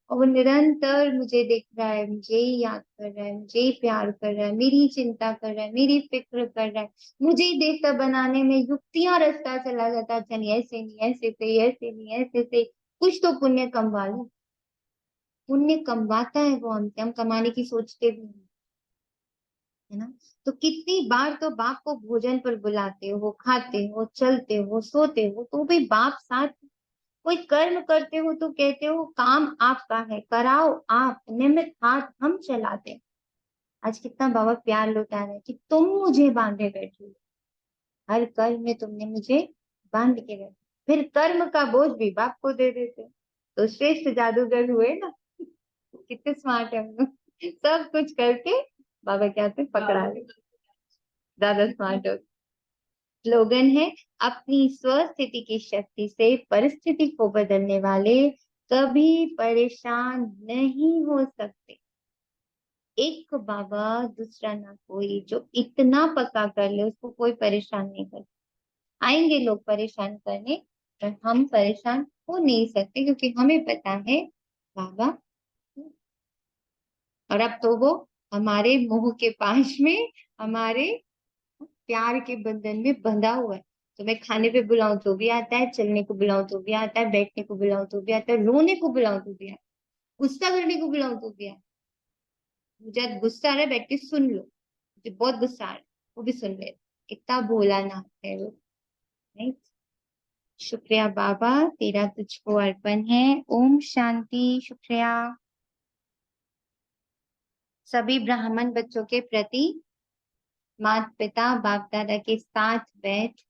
और वो निरंतर मुझे देख रहा है, मुझे ही याद कर रहा है, मुझे ही प्यार कर रहा है, मेरी चिंता कर रहा है, मेरी फिक्र कर रहा है। मुझे ही देवता बनाने में युक्तियां रचता चला जाता, चल ऐसे नहीं, ऐसे से, ऐसे नहीं, ऐसे से, कुछ तो पुण्य कमवा लो। पुण्य कमवाता है वो हमसे, हम कमाने की सोचते भी नहीं, है ना। तो कितनी बार तो बाप को भोजन पर बुलाते हो, खाते हो, चलते हो, सोते हो, तो भी बाप साथ। कोई कर्म करते हो तो कहते हो काम आपका है, कराओ आप, निमित्त हाथ हम चलाते हैं। आज कितना बाबा प्यार लुटा रहे हैं कि तुम मुझे बांधे बैठे हो, हर कर्म में तुमने मुझे बांध के रखा, फिर कर्म का बोझ भी बाप को दे देते हो। तो श्रेष्ठ जादूगर हुए ना। कितने स्मार्ट है हम लोग। सब कुछ करके बाबा क्या थे, पकड़ा ले, ज्यादा स्मार्ट हो। स्लोगन है अपनी स्वस्थिति की शक्ति से परिस्थिति को बदलने वाले कभी परेशान नहीं हो सकते। एक बाबा दूसरा ना कोई, जो इतना पक्का कर ले उसको कोई परेशान नहीं कर। आएंगे लोग परेशान करने, पर हम परेशान हो नहीं सकते क्योंकि हमें पता है बाबा। और अब तो वो हमारे मुंह के पास में, हमारे प्यार के बंधन में बंधा हुआ है। तो मैं खाने पे बुलाऊं तो भी आता है, चलने को बुलाऊं तो भी आता है, बैठने को बुलाऊं तो भी आता है, रोने को बुलाऊं तो भी आता है, गुस्सा करने को बुलाऊं तो भी आता है। मुझे आज गुस्सा आ रहा है, बैठ के सुन लो, मुझे बहुत गुस्सा आ रहा है, वो भी सुन ले। इतना भोला ना है वो। नहीं। शुक्रिया बाबा, तेरा तुझको अर्पण है। ओम शांति। शुक्रिया। सभी ब्राह्मण बच्चों के प्रति माता पिता बाप दादा के साथ बैठ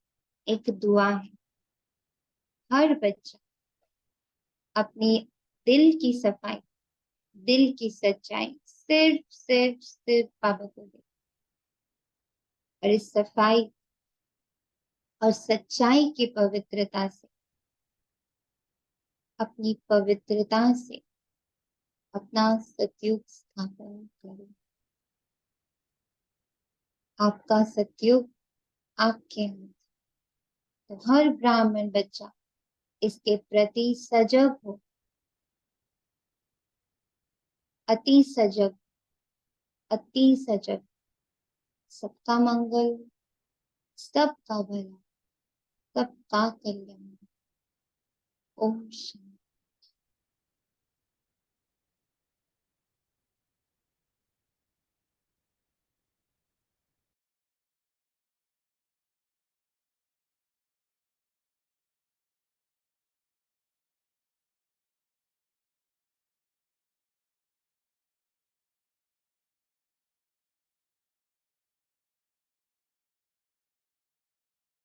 एक दुआ है। हर बच्चा अपनी दिल की सफाई, दिल की सच्चाई सिर्फ सिर्फ सिर्फ बाबा को दे। और इस सफाई और सच्चाई की पवित्रता से, अपनी पवित्रता से अपना सतयुग स्थापन करो। आपका सतयुग आपके हाथ। तो हर ब्राह्मण बच्चा इसके प्रति सजग हो, अति सजग, अति सजग। सबका मंगल, सबका भला, सबका कल्याण। ओम शांति।